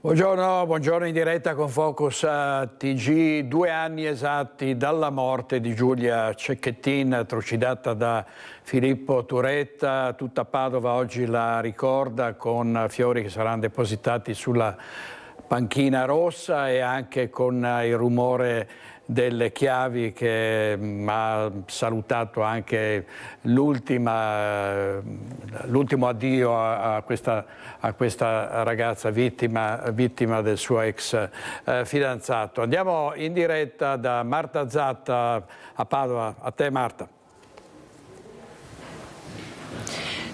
Buongiorno in diretta con Focus TG. 2 anni esatti dalla morte di Giulia Cecchettin, trucidata da Filippo Turetta. Tutta Padova oggi la ricorda con fiori che saranno depositati sulla panchina rossa e anche con il rumore delle chiavi che ha salutato anche l'ultimo addio a questa ragazza vittima del suo ex fidanzato. Andiamo in diretta da Marta Zatta a Padova. A te Marta.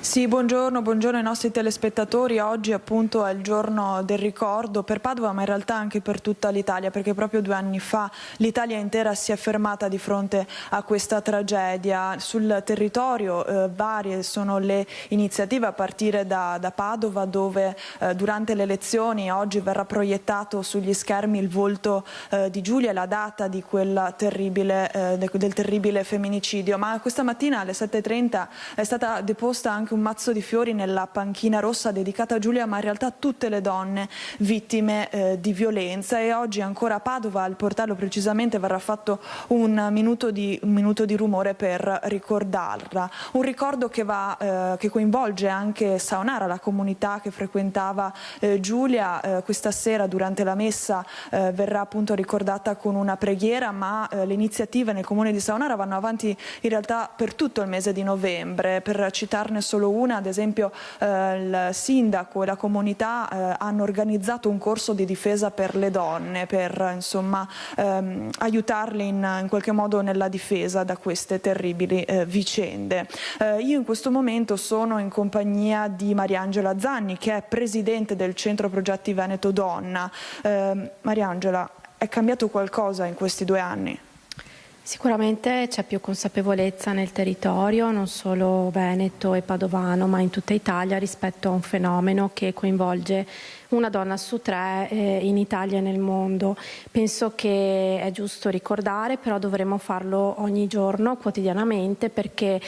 Sì, buongiorno ai nostri telespettatori. Oggi appunto è il giorno del ricordo per Padova, ma in realtà anche per tutta l'Italia, perché proprio 2 anni fa l'Italia intera si è fermata di fronte a questa tragedia. Sul territorio varie sono le iniziative a partire da Padova, dove durante le elezioni oggi verrà proiettato sugli schermi il volto di Giulia e la data di quella del terribile femminicidio. Ma questa mattina alle 7:30 è stata deposta anche un mazzo di fiori nella panchina rossa dedicata a Giulia, ma in realtà a tutte le donne vittime di violenza. E oggi ancora a Padova, al Portello precisamente, verrà fatto un minuto di rumore per ricordarla. Un ricordo che coinvolge anche Saonara, la comunità che frequentava Giulia. Questa sera durante la messa verrà appunto ricordata con una preghiera, ma le iniziative nel comune di Saonara vanno avanti in realtà per tutto il mese di novembre. Per citarne solo una, ad esempio il sindaco e la comunità hanno organizzato un corso di difesa per le donne, per insomma aiutarle in qualche modo nella difesa da queste terribili vicende. Io in questo momento sono in compagnia di Mariangela Zanni, che è presidente del Centro Progetti Veneto Donna. Mariangela, è cambiato qualcosa in questi 2 anni? Sicuramente c'è più consapevolezza nel territorio, non solo veneto e padovano, ma in tutta Italia, rispetto a un fenomeno che coinvolge una donna su 3 in Italia e nel mondo. Penso che è giusto ricordare, però dovremmo farlo ogni giorno, quotidianamente, perché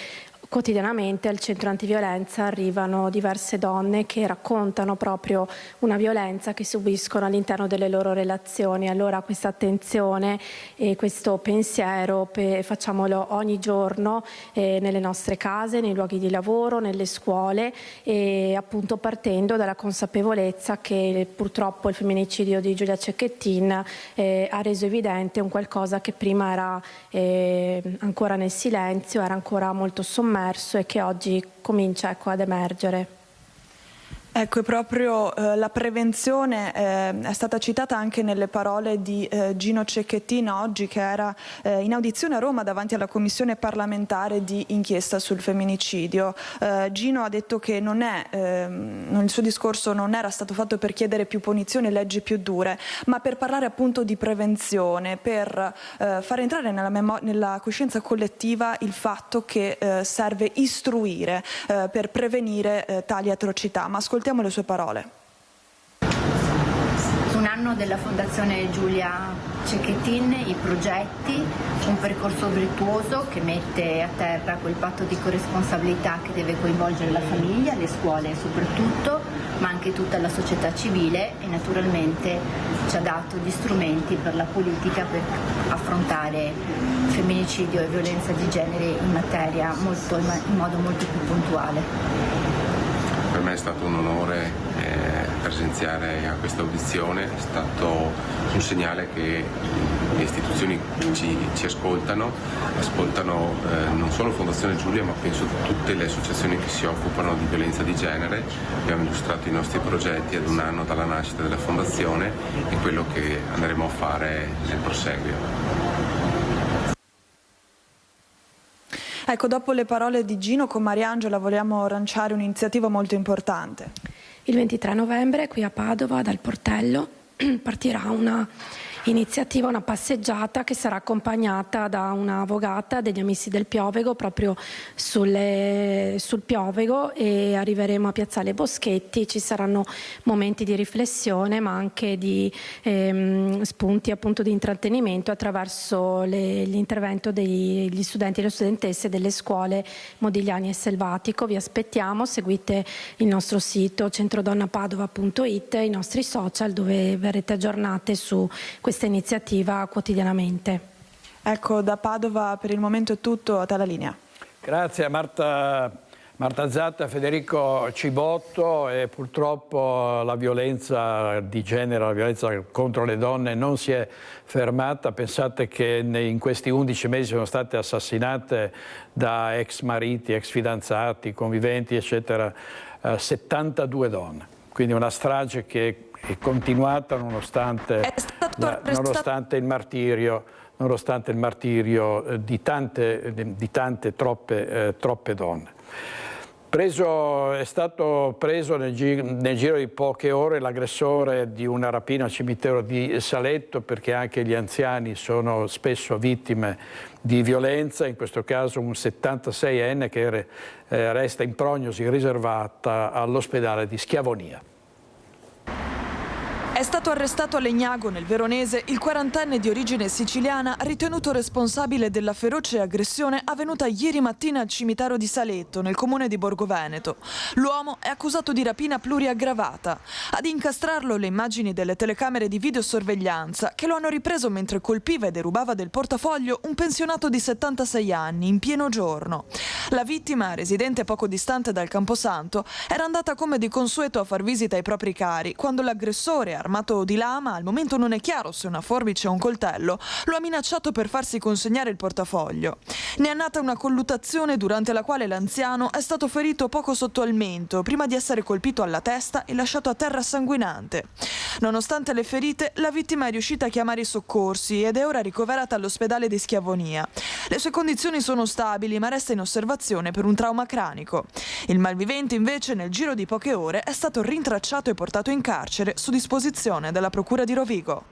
quotidianamente al centro antiviolenza arrivano diverse donne che raccontano proprio una violenza che subiscono all'interno delle loro relazioni. Allora questa attenzione e questo pensiero facciamolo ogni giorno nelle nostre case, nei luoghi di lavoro, nelle scuole, e appunto partendo dalla consapevolezza che purtroppo il femminicidio di Giulia Cecchettin ha reso evidente un qualcosa che prima era ancora nel silenzio, era ancora molto sommerso e che oggi comincia ad emergere. Ecco, e proprio la prevenzione è stata citata anche nelle parole di Gino Cecchettin oggi, che era in audizione a Roma davanti alla commissione parlamentare di inchiesta sul femminicidio. Gino ha detto che il suo discorso non era stato fatto per chiedere più punizioni e leggi più dure, ma per parlare appunto di prevenzione, per far entrare nella coscienza collettiva il fatto che serve istruire per prevenire tali atrocità. Ma ascoltiamo le sue parole. 1 anno della Fondazione Giulia Cecchettin, i progetti, un percorso virtuoso che mette a terra quel patto di corresponsabilità che deve coinvolgere la famiglia, le scuole soprattutto, ma anche tutta la società civile, e naturalmente ci ha dato gli strumenti per la politica per affrontare femminicidio e violenza di genere in modo molto più puntuale. Per me è stato un onore presenziare a questa audizione, è stato un segnale che le istituzioni ci ascoltano non solo Fondazione Giulia, ma penso tutte le associazioni che si occupano di violenza di genere. Abbiamo illustrato i nostri progetti ad 1 anno dalla nascita della Fondazione e quello che andremo a fare nel proseguio. Ecco, dopo le parole di Gino, con Mariangela vogliamo lanciare un'iniziativa molto importante. Il 23 novembre qui a Padova, dal Portello, partirà una iniziativa, una passeggiata che sarà accompagnata da una vogata degli Amici del Piovego proprio sul Piovego, e arriveremo a Piazzale Boschetti. Ci saranno momenti di riflessione ma anche di spunti appunto di intrattenimento attraverso l'intervento degli studenti e le studentesse delle scuole Modigliani e Selvatico. Vi aspettiamo, seguite il nostro sito centrodonnapadova.it e i nostri social, dove verrete aggiornate su questa iniziativa quotidianamente. Ecco, da Padova per il momento è tutto, a te la linea. Grazie Marta Zatta, Federico Cibotto. E purtroppo la violenza di genere, la violenza contro le donne non si è fermata. Pensate che in questi 11 mesi sono state assassinate da ex mariti, ex fidanzati, conviventi eccetera 72 donne, quindi una strage che è continuata nonostante il martirio di tante troppe donne. È stato preso nel giro di poche ore l'aggressore di una rapina al cimitero di Saletto, perché anche gli anziani sono spesso vittime di violenza, in questo caso un 76enne che resta in prognosi riservata all'ospedale di Schiavonia. È stato arrestato a Legnago, nel Veronese, il 40enne di origine siciliana ritenuto responsabile della feroce aggressione avvenuta ieri mattina al cimitero di Saletto, nel comune di Borgo Veneto. L'uomo è accusato di rapina pluriaggravata. Ad incastrarlo le immagini delle telecamere di videosorveglianza che lo hanno ripreso mentre colpiva e derubava del portafoglio un pensionato di 76 anni in pieno giorno. La vittima, residente poco distante dal Camposanto, era andata come di consueto a far visita ai propri cari quando l'aggressore, armato di lama, al momento non è chiaro se una forbice o un coltello, lo ha minacciato per farsi consegnare il portafoglio. Ne è nata una colluttazione durante la quale l'anziano è stato ferito poco sotto al mento, prima di essere colpito alla testa e lasciato a terra sanguinante. Nonostante le ferite, la vittima è riuscita a chiamare i soccorsi ed è ora ricoverata all'ospedale di Schiavonia. Le sue condizioni sono stabili, ma resta in osservazione per un trauma cranico. Il malvivente, invece, nel giro di poche ore è stato rintracciato e portato in carcere su disposizione della Procura di Rovigo.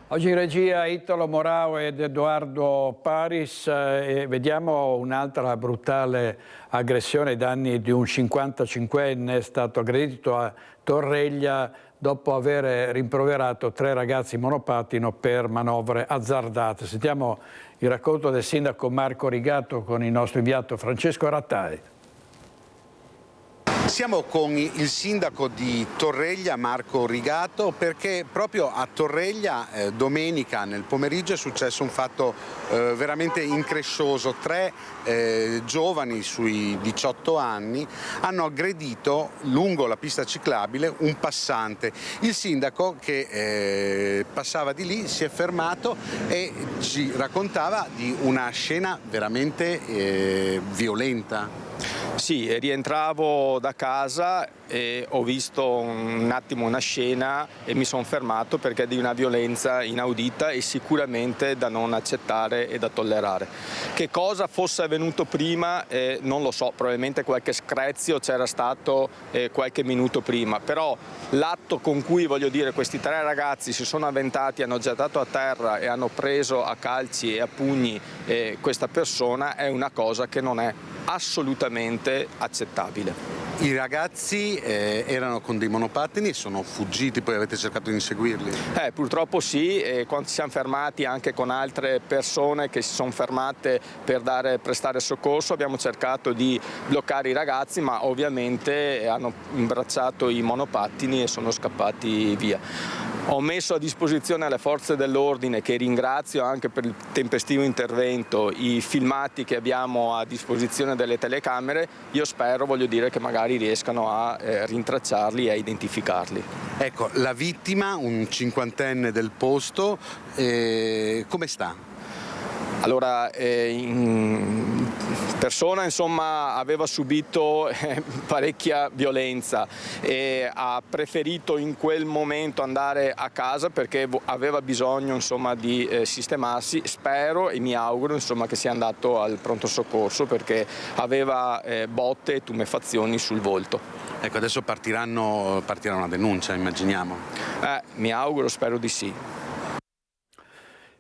Oggi in regia Italo Morao ed Edoardo Paris, e vediamo un'altra brutale aggressione ai danni di un 55enne, è stato aggredito a Torreglia dopo aver rimproverato 3 ragazzi monopattino per manovre azzardate. Sentiamo il racconto del sindaco Marco Rigato con il nostro inviato Francesco Rattai. Siamo con il sindaco di Torreglia, Marco Rigato, perché proprio a Torreglia domenica nel pomeriggio è successo un fatto veramente increscioso. 3 giovani sui 18 anni hanno aggredito lungo la pista ciclabile un passante. Il sindaco che passava di lì si è fermato e ci raccontava di una scena veramente violenta. Sì, rientravo da casa e ho visto un attimo una scena e mi sono fermato perché è di una violenza inaudita e sicuramente da non accettare e da tollerare. Che cosa fosse avvenuto prima non lo so, probabilmente qualche screzio c'era stato qualche minuto prima, però l'atto con cui, voglio dire, questi 3 ragazzi si sono avventati, hanno gettato a terra e hanno preso a calci e a pugni questa persona è una cosa che non è assolutamente accettabile. I ragazzi erano con dei monopattini e sono fuggiti, poi avete cercato di inseguirli? Purtroppo sì, quando ci siamo fermati anche con altre persone che si sono fermate per prestare soccorso, abbiamo cercato di bloccare i ragazzi, ma ovviamente hanno imbracciato i monopattini e sono scappati via. Ho messo a disposizione alle forze dell'ordine, che ringrazio anche per il tempestivo intervento, i filmati che abbiamo a disposizione delle telecamere. Io spero, voglio dire, che magari riescano a rintracciarli e a identificarli. Ecco, la vittima, un 50enne del posto, come sta? Allora, in persona insomma aveva subito parecchia violenza e ha preferito in quel momento andare a casa perché aveva bisogno insomma di sistemarsi. Spero e mi auguro insomma che sia andato al pronto soccorso perché aveva botte e tumefazioni sul volto. Ecco, adesso partirà una denuncia, immaginiamo. Mi auguro, spero di sì.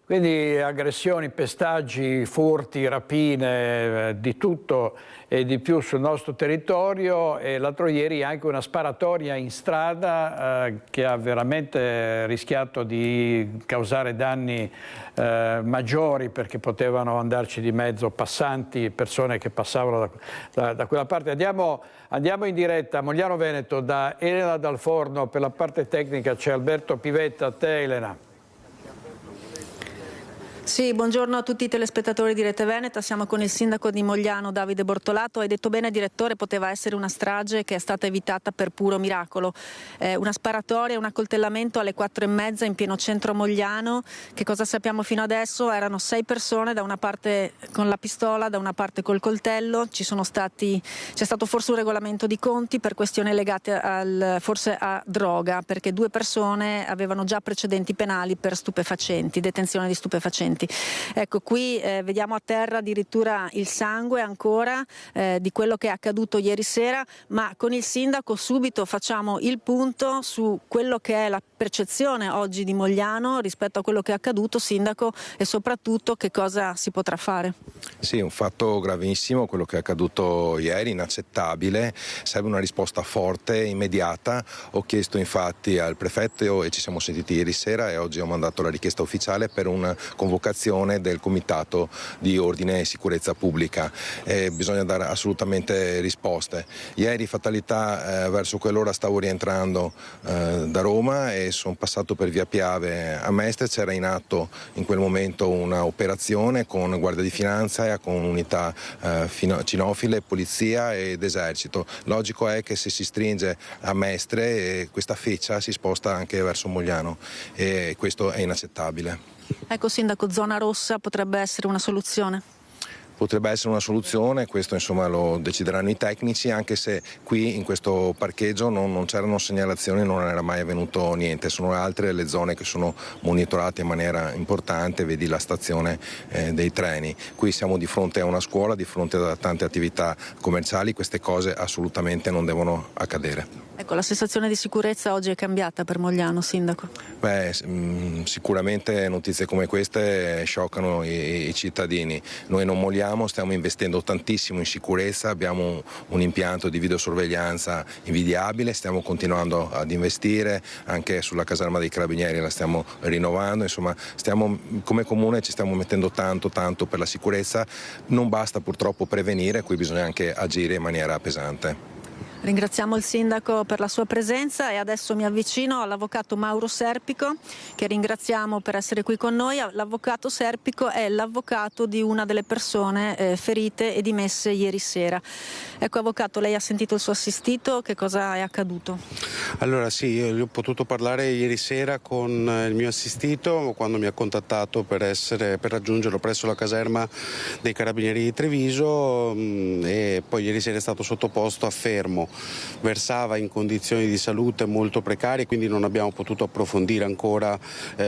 Quindi aggressioni, pestaggi, furti, rapine, di tutto e di più sul nostro territorio, e l'altro ieri anche una sparatoria in strada che ha veramente rischiato di causare danni maggiori, perché potevano andarci di mezzo passanti, persone che passavano da quella parte. Andiamo in diretta a Mogliano Veneto da Elena Dal Forno. Per la parte tecnica c'è Alberto Pivetta. A te, Elena. Sì, buongiorno a tutti i telespettatori di Rete Veneta. Siamo con il sindaco di Mogliano, Davide Bortolato. Hai detto bene, direttore, poteva essere una strage che è stata evitata per puro miracolo. Una sparatoria, un accoltellamento alle 4:30 in pieno centro Mogliano. Che cosa sappiamo fino adesso? Erano 6 persone, da una parte con la pistola, da una parte col coltello. C'è stato forse un regolamento di conti per questioni legate forse a droga, perché 2 persone avevano già precedenti penali per stupefacenti, detenzione di stupefacenti. Ecco, qui vediamo a terra addirittura il sangue ancora di quello che è accaduto ieri sera, ma con il sindaco subito facciamo il punto su quello che è la percezione oggi di Mogliano rispetto a quello che è accaduto, sindaco, e soprattutto che cosa si potrà fare. Sì, un fatto gravissimo quello che è accaduto ieri, inaccettabile, serve una risposta forte, immediata. Ho chiesto infatti al prefetto e ci siamo sentiti ieri sera, e oggi ho mandato la richiesta ufficiale per una convocazione del Comitato di Ordine e Sicurezza Pubblica. Bisogna dare assolutamente risposte. Ieri fatalità, verso quell'ora stavo rientrando da Roma e sono passato per via Piave a Mestre. C'era in atto in quel momento una operazione con Guardia di Finanza e con unità cinofile, polizia ed esercito. Logico è che se si stringe a Mestre questa feccia si sposta anche verso Mogliano, e questo è inaccettabile. Ecco, sindaco, zona rossa potrebbe essere una soluzione? Potrebbe essere una soluzione, questo insomma lo decideranno i tecnici, anche se qui in questo parcheggio non c'erano segnalazioni, non era mai avvenuto niente. Sono altre le zone che sono monitorate in maniera importante, vedi la stazione dei treni. Qui siamo di fronte a una scuola, di fronte a tante attività commerciali, queste cose assolutamente non devono accadere. Ecco, la sensazione di sicurezza oggi è cambiata per Mogliano, sindaco? Sicuramente notizie come queste scioccano i cittadini. Noi non molliamo, stiamo investendo tantissimo in sicurezza, abbiamo un impianto di videosorveglianza invidiabile, stiamo continuando ad investire anche sulla caserma dei Carabinieri, la stiamo rinnovando, insomma come comune ci stiamo mettendo tanto per la sicurezza. Non basta purtroppo prevenire, qui bisogna anche agire in maniera pesante. Ringraziamo il sindaco per la sua presenza e adesso mi avvicino all'avvocato Mauro Serpico, che ringraziamo per essere qui con noi. L'avvocato Serpico è l'avvocato di una delle persone ferite e dimesse ieri sera. Ecco, avvocato, lei ha sentito il suo assistito, che cosa è accaduto? Allora sì, io ho potuto parlare ieri sera con il mio assistito quando mi ha contattato per raggiungerlo presso la caserma dei Carabinieri di Treviso, e poi ieri sera è stato sottoposto a fermo. Versava in condizioni di salute molto precarie, quindi non abbiamo potuto approfondire ancora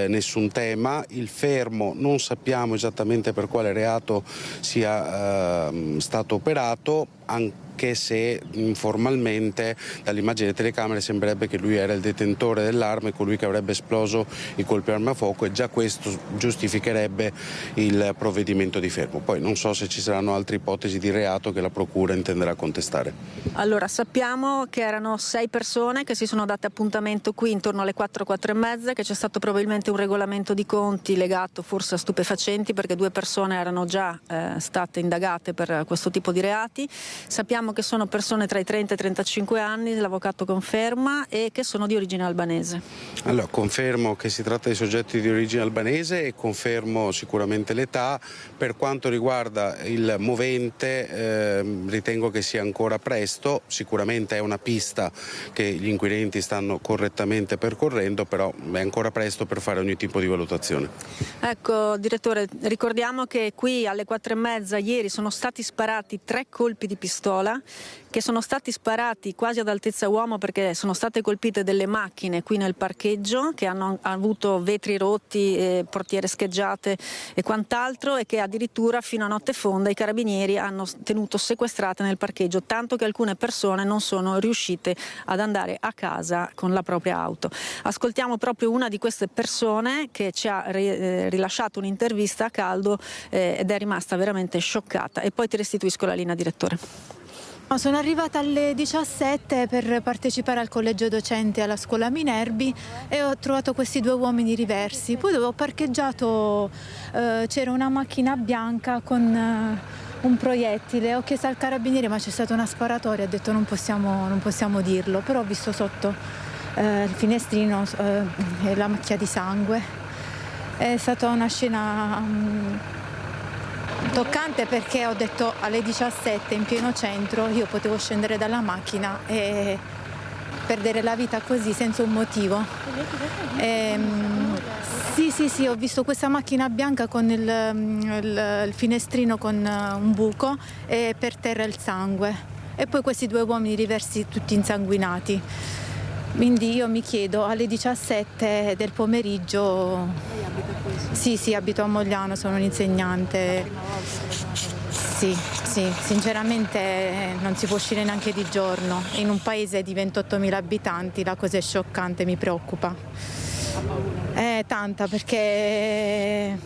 nessun tema. Il fermo non sappiamo esattamente per quale reato sia stato operato, anche se informalmente dall'immagine delle telecamere sembrerebbe che lui era il detentore dell'arma e colui che avrebbe esploso i colpi arma a fuoco, e già questo giustificherebbe il provvedimento di fermo. Poi non so se ci saranno altre ipotesi di reato che la procura intenderà contestare. Allora, sappiamo che erano 6 persone che si sono date appuntamento qui intorno alle 4:30, che c'è stato probabilmente un regolamento di conti legato forse a stupefacenti, perché 2 persone erano già state indagate per questo tipo di reati. Sappiamo che sono persone tra i 30 e i 35 anni, l'avvocato conferma, e che sono di origine albanese. Allora, confermo che si tratta di soggetti di origine albanese e confermo sicuramente l'età. Per quanto riguarda il movente, ritengo che sia ancora presto, sicuramente è una pista che gli inquirenti stanno correttamente percorrendo, però è ancora presto per fare ogni tipo di valutazione. Ecco, direttore, ricordiamo che qui alle 4:30 ieri sono stati sparati 3 colpi di pistola che sono stati sparati quasi ad altezza uomo perché sono state colpite delle macchine qui nel parcheggio che hanno avuto vetri rotti, portiere scheggiate e quant'altro, e che addirittura fino a notte fonda i carabinieri hanno tenuto sequestrate nel parcheggio, tanto che alcune persone non sono riuscite ad andare a casa con la propria auto. Ascoltiamo proprio una di queste persone che ci ha rilasciato un'intervista a caldo ed è rimasta veramente scioccata, e poi ti restituisco la linea, direttore. Sono arrivata alle 17 per partecipare al collegio docenti alla scuola Minerbi e ho trovato questi due uomini diversi. Poi dove ho parcheggiato c'era una macchina bianca con un proiettile. Ho chiesto al carabiniere, ma c'è stata una sparatoria, ho detto non possiamo dirlo, però ho visto sotto il finestrino la macchia di sangue. È stata una scena toccante, perché ho detto alle 17 in pieno centro io potevo scendere dalla macchina e perdere la vita così senza un motivo. Sì, ho visto questa macchina bianca con il finestrino con un buco e per terra il sangue, e poi questi due uomini diversi tutti insanguinati. Quindi io mi chiedo, alle 17 del pomeriggio, sì, abito a Mogliano, sono un'insegnante, sì, sinceramente non si può uscire neanche di giorno, in un paese di 28.000 abitanti la cosa è scioccante, mi preoccupa. È tanta, perché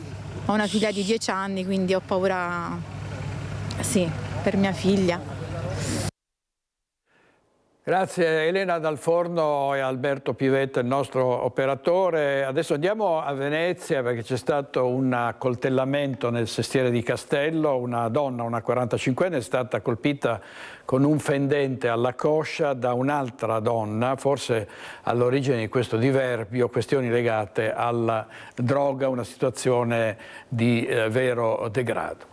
ho una figlia di 10 anni, quindi ho paura, sì, per mia figlia. Grazie Elena Dal Forno e Alberto Pivetta, il nostro operatore. Adesso andiamo a Venezia, perché c'è stato un accoltellamento nel Sestiere di Castello. Una donna, una 45enne, è stata colpita con un fendente alla coscia da un'altra donna, forse all'origine di questo diverbio, questioni legate alla droga, una situazione di vero degrado.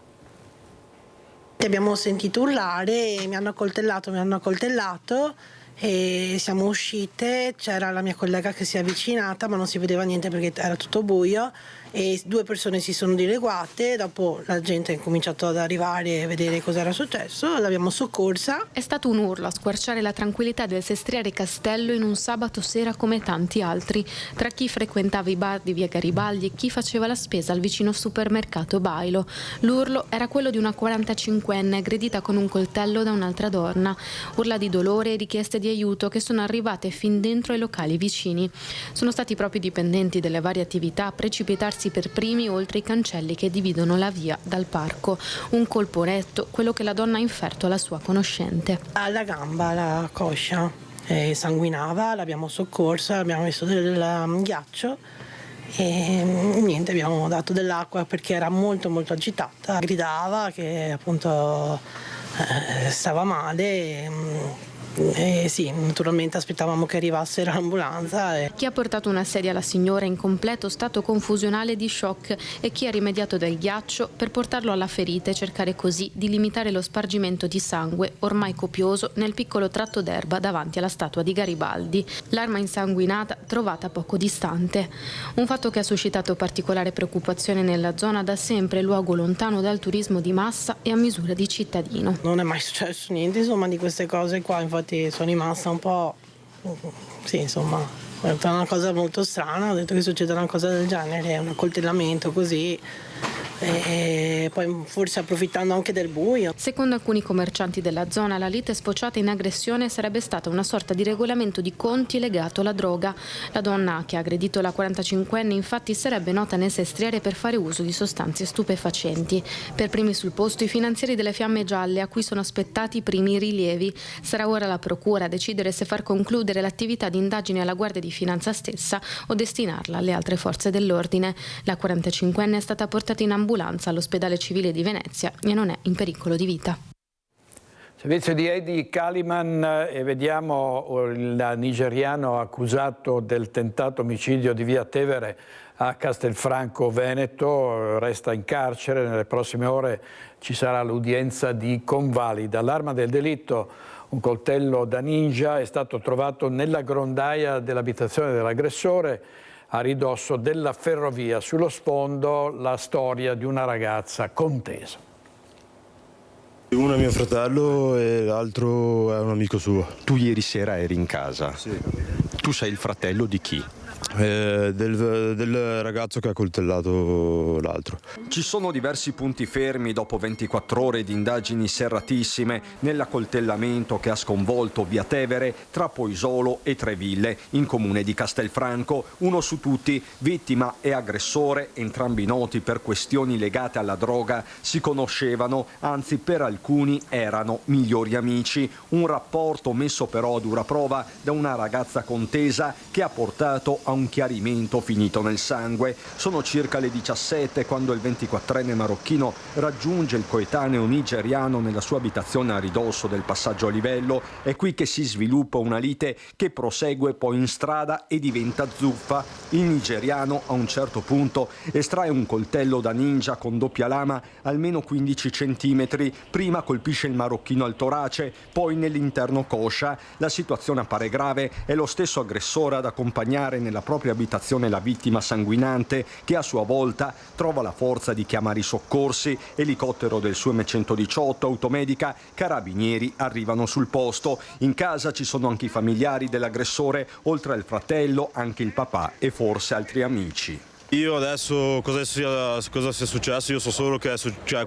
Abbiamo sentito urlare, mi hanno accoltellato e siamo uscite. C'era la mia collega che si è avvicinata, ma non si vedeva niente perché era tutto buio, e due persone si sono dileguate. Dopo la gente ha cominciato ad arrivare e vedere cosa era successo, l'abbiamo soccorsa. È stato un urlo a squarciare la tranquillità del Sestriere Castello in un sabato sera come tanti altri, tra chi frequentava i bar di via Garibaldi e chi faceva la spesa al vicino supermercato Bailo. L'urlo era quello di una 45enne aggredita con un coltello da un'altra donna. Urla di dolore e richieste di aiuto che sono arrivate fin dentro ai locali vicini. Sono stati proprio i dipendenti delle varie attività a precipitarsi per primi oltre i cancelli che dividono la via dal parco. Un colpo netto, quello che la donna ha inferto alla sua conoscente. Alla gamba, alla coscia, sanguinava, l'abbiamo soccorsa, abbiamo messo del ghiaccio e niente, abbiamo dato dell'acqua perché era molto agitata, gridava che appunto stava male. Sì, naturalmente aspettavamo che arrivasse l'ambulanza. Chi ha portato una sedia alla signora in completo stato confusionale di shock e chi ha rimediato del ghiaccio per portarlo alla ferita e cercare così di limitare lo spargimento di sangue ormai copioso nel piccolo tratto d'erba davanti alla statua di Garibaldi. L'arma insanguinata trovata poco distante. Un fatto che ha suscitato particolare preoccupazione nella zona, da sempre luogo lontano dal turismo di massa e a misura di cittadino. Non è mai successo niente insomma di queste cose qua, infatti sono rimasta un po', sì insomma, è una cosa molto strana, ho detto che succeda una cosa del genere, un accoltellamento così, e poi forse approfittando anche del buio. Secondo alcuni commercianti della zona, la lite sfociata in aggressione sarebbe stata una sorta di regolamento di conti legato alla droga. La donna che ha aggredito la 45enne infatti sarebbe nota nel Sestriere per fare uso di sostanze stupefacenti. Per primi sul posto i finanzieri delle Fiamme Gialle, a cui sono aspettati i primi rilievi. Sarà ora la procura a decidere se far concludere l'attività di indagine alla Guardia di Finanza stessa o destinarla alle altre forze dell'ordine. La 45enne è stata portata in ambulanza all'ospedale civile di Venezia e non è in pericolo di vita. Servizio di Heidi Kaliman, e vediamo il nigeriano accusato del tentato omicidio di via Tevere a Castelfranco Veneto, resta in carcere. Nelle prossime ore ci sarà l'udienza di convalida. L'arma del delitto, un coltello da ninja, è stato trovato nella grondaia dell'abitazione dell'aggressore a ridosso della ferrovia. Sullo sfondo la storia di una ragazza contesa. Uno è mio fratello e l'altro è un amico suo. Tu ieri sera eri in casa? Sì. Tu sei il fratello di chi? Del ragazzo che ha coltellato l'altro. Ci sono diversi punti fermi dopo 24 ore di indagini serratissime nell'accoltellamento che ha sconvolto via Tevere tra Poisolo e Treville, in comune di Castelfranco. Uno su tutti, vittima e aggressore, entrambi noti per questioni legate alla droga, si conoscevano, anzi per alcuni erano migliori amici. Un rapporto messo però a dura prova da una ragazza contesa che ha portato a un chiarimento finito nel sangue. Sono circa le 17 quando il 24enne marocchino raggiunge il coetaneo nigeriano nella sua abitazione a ridosso del passaggio a livello. È qui che si sviluppa una lite che prosegue poi in strada e diventa zuffa. Il nigeriano a un certo punto estrae un coltello da ninja con doppia lama almeno 15 centimetri. Prima colpisce il marocchino al torace, poi nell'interno coscia. La situazione appare grave. È lo stesso aggressore ad accompagnare nella propria abitazione la vittima sanguinante, che a sua volta trova la forza di chiamare i soccorsi. Elicottero del SUEM 118, automedica, carabinieri arrivano sul posto. In casa ci sono anche i familiari dell'aggressore, oltre al fratello anche il papà e forse altri amici. Io adesso cosa sia successo, io so solo che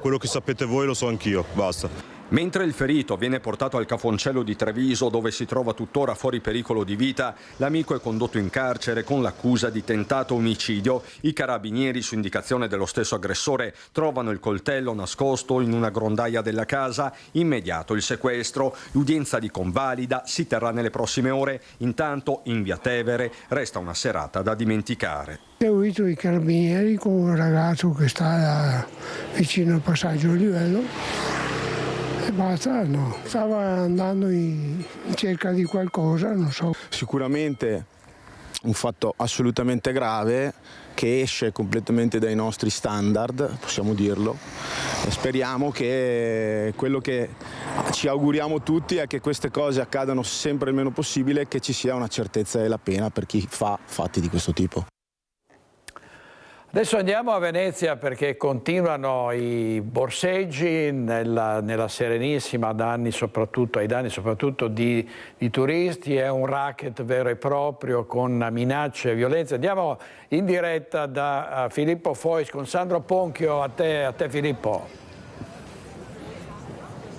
quello che sapete voi lo so anch'io, basta. Mentre il ferito viene portato al Cafoncello di Treviso, dove si trova tuttora fuori pericolo di vita, l'amico è condotto in carcere con l'accusa di tentato omicidio. I carabinieri, su indicazione dello stesso aggressore, trovano il coltello nascosto in una grondaia della casa. Immediato il sequestro. L'udienza di convalida si terrà nelle prossime ore. Intanto, in via Tevere, resta una serata da dimenticare. Ho visto i carabinieri con un ragazzo che sta vicino al passaggio a livello. E basta, no. Stava andando in cerca di qualcosa, non so. Sicuramente un fatto assolutamente grave che esce completamente dai nostri standard, possiamo dirlo. E speriamo che quello che ci auguriamo tutti è che queste cose accadano sempre il meno possibile e che ci sia una certezza della pena per chi fa fatti di questo tipo. Adesso andiamo a Venezia perché continuano i borseggi nella Serenissima ai danni soprattutto di turisti. È un racket vero e proprio con minacce e violenze. Andiamo in diretta da Filippo Fois con Sandro Ponchio. A te Filippo.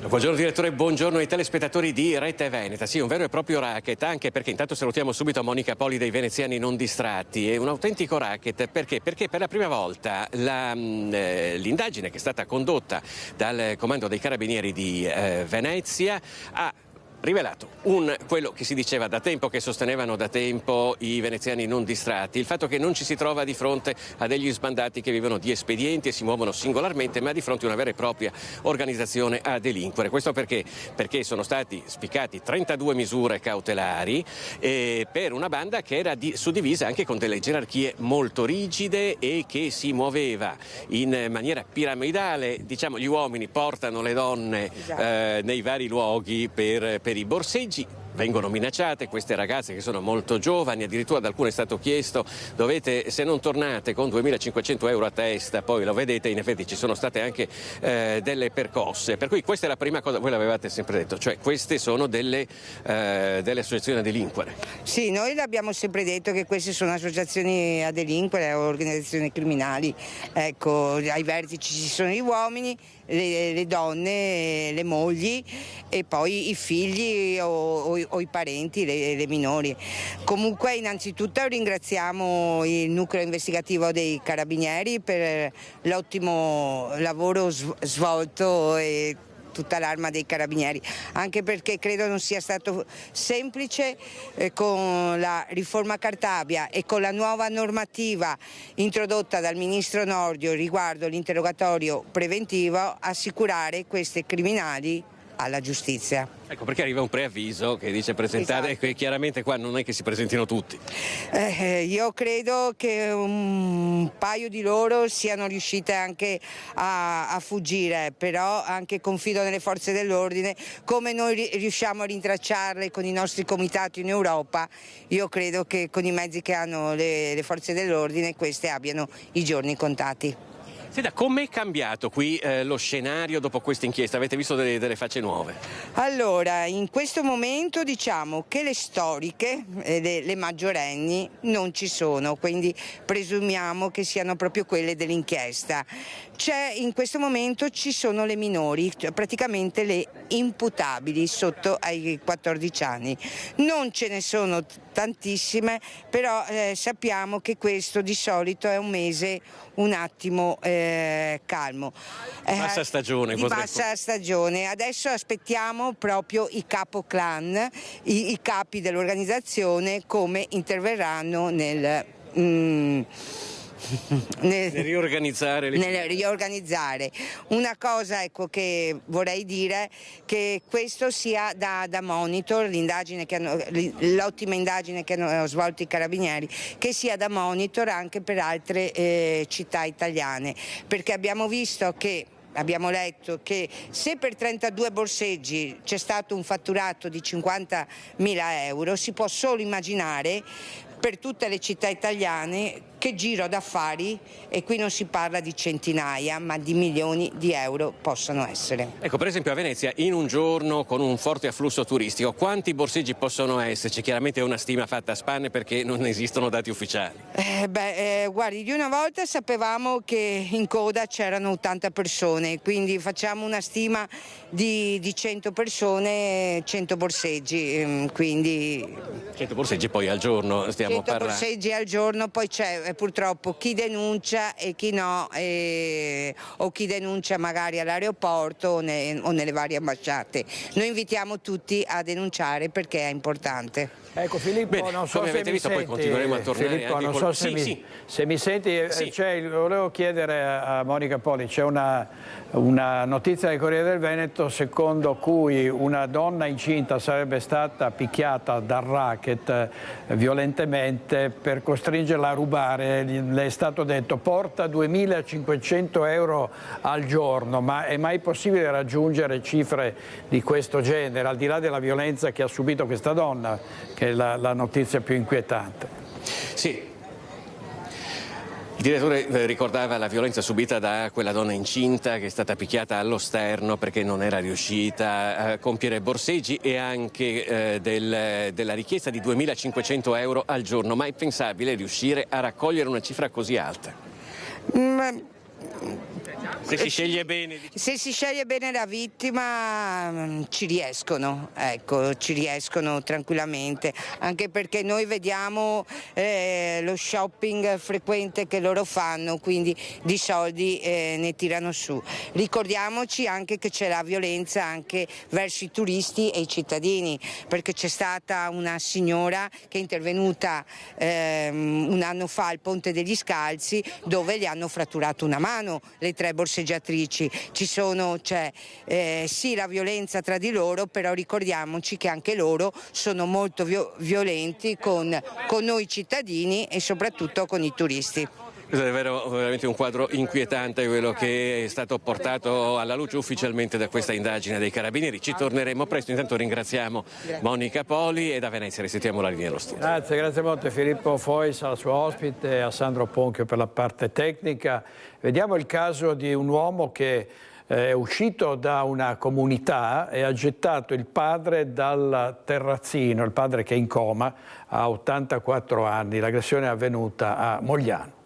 Buongiorno direttore, buongiorno ai telespettatori di Rete Veneta. Sì, un vero e proprio racket, anche perché intanto salutiamo subito Monica Poli dei Veneziani Non Distratti. È un autentico racket perché per la prima volta l'indagine che è stata condotta dal comando dei carabinieri di Venezia ha rivelato quello che si diceva da tempo, che sostenevano da tempo i veneziani non distratti, il fatto che non ci si trova di fronte a degli sbandati che vivono di espedienti e si muovono singolarmente, ma di fronte a una vera e propria organizzazione a delinquere. Questo perché sono stati spiccati 32 misure cautelari per una banda che era suddivisa anche con delle gerarchie molto rigide e che si muoveva in maniera piramidale. Diciamo, gli uomini portano le donne nei vari luoghi per i borseggi. Vengono minacciate queste ragazze che sono molto giovani, addirittura ad alcune è stato chiesto: dovete, se non tornate con 2.500 euro a testa, poi lo vedete. In effetti ci sono state anche delle percosse, per cui questa è la prima cosa. Voi l'avevate sempre detto, cioè queste sono delle associazioni a delinquere. Sì, noi l'abbiamo sempre detto che queste sono associazioni a delinquere, organizzazioni criminali. Ecco, ai vertici ci sono gli uomini, le donne, le mogli e poi i figli o i parenti, le minori. Comunque innanzitutto ringraziamo il nucleo investigativo dei carabinieri per l'ottimo lavoro svolto e tutta l'Arma dei Carabinieri, anche perché credo non sia stato semplice con la riforma Cartabia e con la nuova normativa introdotta dal ministro Nordio riguardo l'interrogatorio preventivo assicurare questi criminali alla giustizia. Ecco perché arriva un preavviso che dice presentate, esatto. E chiaramente qua non è che si presentino tutti. Io credo che un paio di loro siano riuscite anche a fuggire, però anche confido nelle forze dell'ordine, come noi riusciamo a rintracciarle con i nostri comitati in Europa. Io credo che con i mezzi che hanno le forze dell'ordine queste abbiano i giorni contati. Senta, com'è cambiato qui lo scenario dopo questa inchiesta? Avete visto delle facce nuove? Allora, in questo momento diciamo che le storiche, le maggiorenni, non ci sono, quindi presumiamo che siano proprio quelle dell'inchiesta. In questo momento ci sono le minori, cioè praticamente le imputabili sotto ai 14 anni. Non ce ne sono tantissime, però sappiamo che questo di solito è un mese un attimo calmo. Bassa stagione. Di bassa stagione. Adesso aspettiamo proprio i capo clan, i capi dell'organizzazione, come interverranno nel riorganizzare. Una cosa che vorrei dire, che questo sia da monitor, l'ottima indagine che hanno svolto i carabinieri, che sia da monitor anche per altre città italiane, perché abbiamo letto che se per 32 borseggi c'è stato un fatturato di 50.000 euro, si può solo immaginare per tutte le città italiane che giro d'affari, e qui non si parla di centinaia ma di milioni di euro, possono essere. Ecco, per esempio a Venezia, in un giorno con un forte afflusso turistico, quanti borseggi possono esserci? Chiaramente è una stima fatta a spanne perché non esistono dati ufficiali. Guardi, di una volta sapevamo che in coda c'erano 80 persone, quindi facciamo una stima di 100 persone, 100 borseggi, quindi... 100 borseggi poi al giorno stiamo 100 parlando. borseggi al giorno, poi c'è purtroppo chi denuncia e chi no, o chi denuncia magari all'aeroporto o nelle varie ambasciate. Noi invitiamo tutti a denunciare perché è importante. Ecco Filippo, non so come se avete mi visto, senti, poi continueremo a tornare Filippo, anche non con... so se mi senti, volevo chiedere a Monica Poli, c'è una notizia del Corriere del Veneto secondo cui una donna incinta sarebbe stata picchiata dal racket violentemente per costringerla a rubare. Le è stato detto porta 2.500 euro al giorno, ma è mai possibile raggiungere cifre di questo genere, al di là della violenza che ha subito questa donna, che è la notizia più inquietante? Sì. Il direttore ricordava la violenza subita da quella donna incinta che è stata picchiata allo sterno perché non era riuscita a compiere borseggi, e anche della richiesta di 2.500 euro al giorno. Ma è pensabile riuscire a raccogliere una cifra così alta? Se si sceglie bene. Se si sceglie bene la vittima ci riescono, ecco, ci riescono tranquillamente, anche perché noi vediamo lo shopping frequente che loro fanno, quindi di soldi ne tirano su. Ricordiamoci anche che c'è la violenza anche verso i turisti e i cittadini, perché c'è stata una signora che è intervenuta un anno fa al Ponte degli Scalzi, dove gli hanno fratturato una mano le 3 borseggiatrici. C'è sì la violenza tra di loro, però ricordiamoci che anche loro sono molto violenti con noi cittadini e soprattutto con i turisti. Questo è veramente un quadro inquietante, quello che è stato portato alla luce ufficialmente da questa indagine dei Carabinieri. Ci torneremo presto, intanto ringraziamo Monica Poli, e da Venezia restituiamo la linea allo studio. Grazie molte Filippo Fois, al suo ospite, e a Sandro Ponchio per la parte tecnica. Vediamo il caso di un uomo che è uscito da una comunità e ha gettato il padre dal terrazzino, il padre che è in coma, ha 84 anni. L'aggressione è avvenuta a Mogliano.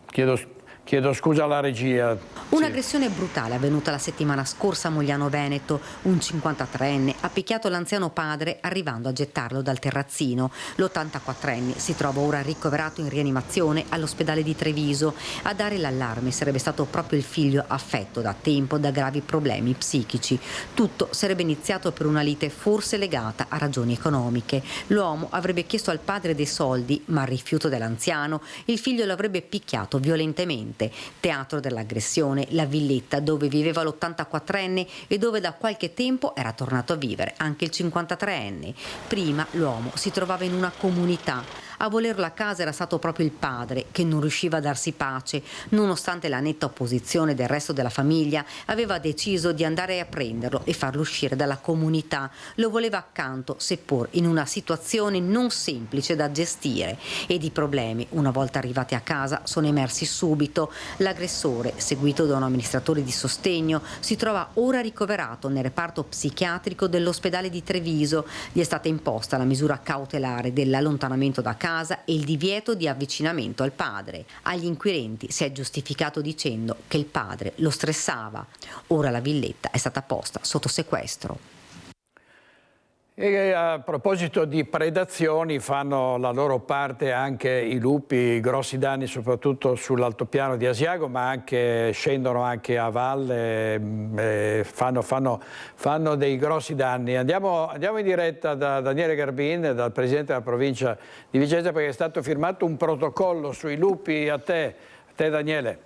Chiedo scusa alla regia. Un'aggressione brutale avvenuta la settimana scorsa a Mogliano Veneto. Un 53enne ha picchiato l'anziano padre arrivando a gettarlo dal terrazzino. L'84enne si trova ora ricoverato in rianimazione all'ospedale di Treviso. A dare l'allarme sarebbe stato proprio il figlio, affetto da tempo da gravi problemi psichici. Tutto sarebbe iniziato per una lite forse legata a ragioni economiche. L'uomo avrebbe chiesto al padre dei soldi, ma al rifiuto dell'anziano il figlio l'avrebbe picchiato violentemente. Teatro dell'aggressione la villetta dove viveva l'84enne e dove da qualche tempo era tornato a vivere anche il 53enne. Prima l'uomo si trovava in una comunità. A volerlo a casa era stato proprio il padre, che non riusciva a darsi pace, nonostante la netta opposizione del resto della famiglia. Aveva deciso di andare a prenderlo e farlo uscire dalla comunità. Lo voleva accanto, seppur in una situazione non semplice da gestire. Ed i problemi, una volta arrivati a casa, sono emersi subito. L'aggressore, seguito da un amministratore di sostegno, si trova ora ricoverato nel reparto psichiatrico dell'ospedale di Treviso. Gli è stata imposta la misura cautelare dell'allontanamento da casa e il divieto di avvicinamento al padre. Agli inquirenti si è giustificato dicendo che il padre lo stressava. Ora la villetta è stata posta sotto sequestro. E a proposito di predazioni, fanno la loro parte anche i lupi, grossi danni soprattutto sull'altopiano di Asiago, ma anche scendono anche a valle, fanno dei grossi danni. Andiamo in diretta da Daniele Garbin, dal presidente della provincia di Vicenza, perché è stato firmato un protocollo sui lupi. A te Daniele.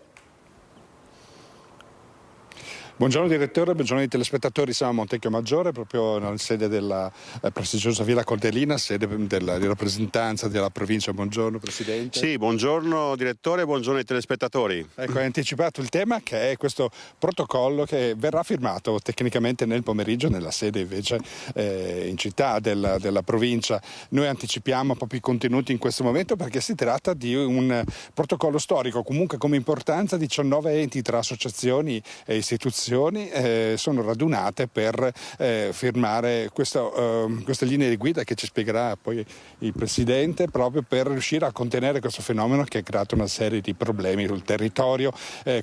Buongiorno direttore, buongiorno ai telespettatori, siamo a Montecchio Maggiore, proprio nella sede della prestigiosa Villa Cortellina, sede di rappresentanza della provincia. Buongiorno Presidente. Sì, buongiorno direttore, buongiorno ai telespettatori. Ecco, hai anticipato il tema, che è questo protocollo che verrà firmato tecnicamente nel pomeriggio nella sede invece in città della provincia. Noi anticipiamo proprio i contenuti in questo momento perché si tratta di un protocollo storico, comunque come importanza 19 enti tra associazioni e istituzioni sono radunate per firmare queste linee di guida che ci spiegherà poi il Presidente, proprio per riuscire a contenere questo fenomeno che ha creato una serie di problemi sul territorio.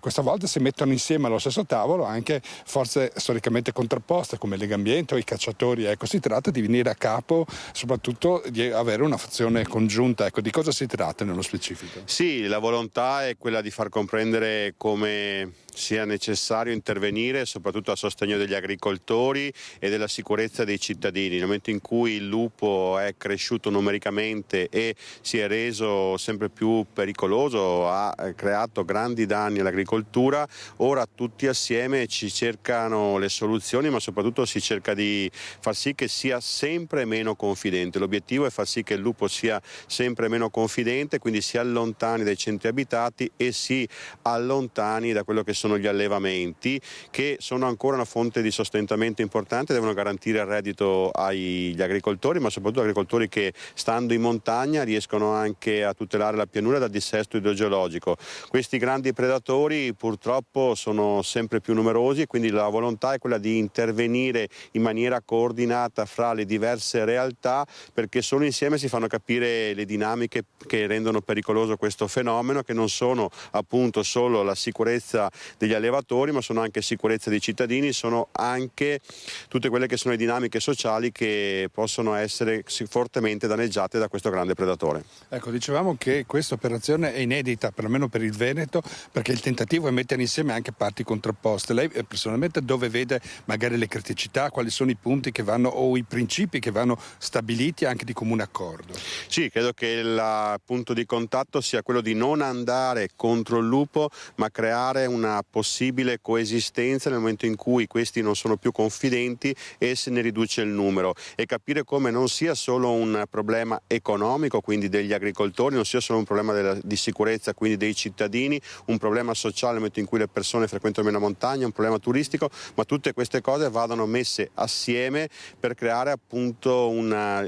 Questa volta si mettono insieme allo stesso tavolo anche forze storicamente contrapposte come Legambiente o i cacciatori. Ecco, si tratta di venire a capo, soprattutto di avere una fazione congiunta. Ecco, di cosa si tratta nello specifico? Sì, la volontà è quella di far comprendere come sia necessario intervenire soprattutto a sostegno degli agricoltori e della sicurezza dei cittadini. Nel momento in cui il lupo è cresciuto numericamente e si è reso sempre più pericoloso, ha creato grandi danni all'agricoltura, ora tutti assieme ci cercano le soluzioni, ma soprattutto si cerca di far sì che sia sempre meno confidente. L'obiettivo è far sì che il lupo sia sempre meno confidente, quindi si allontani dai centri abitati e si allontani da quello che sono gli allevamenti, che sono ancora una fonte di sostentamento importante, devono garantire il reddito agli agricoltori, ma soprattutto agricoltori che stando in montagna riescono anche a tutelare la pianura dal dissesto idrogeologico. Questi grandi predatori purtroppo sono sempre più numerosi e quindi la volontà è quella di intervenire in maniera coordinata fra le diverse realtà, perché solo insieme si fanno capire le dinamiche che rendono pericoloso questo fenomeno, che non sono appunto solo la sicurezza degli allevatori, ma sono anche sicurezza dei cittadini, sono anche tutte quelle che sono le dinamiche sociali che possono essere fortemente danneggiate da questo grande predatore. Ecco, dicevamo che questa operazione è inedita, perlomeno per il Veneto, perché il tentativo è mettere insieme anche parti contrapposte. Lei personalmente dove vede magari le criticità, quali sono i punti che vanno o i principi che vanno stabiliti anche di comune accordo? Sì, credo che il punto di contatto sia quello di non andare contro il lupo, ma creare una possibile coesistenza nel momento in cui questi non sono più confidenti e se ne riduce il numero, e capire come non sia solo un problema economico, quindi degli agricoltori, non sia solo un problema di sicurezza, quindi dei cittadini, un problema sociale nel momento in cui le persone frequentano meno montagna, un problema turistico, ma tutte queste cose vadano messe assieme per creare appunto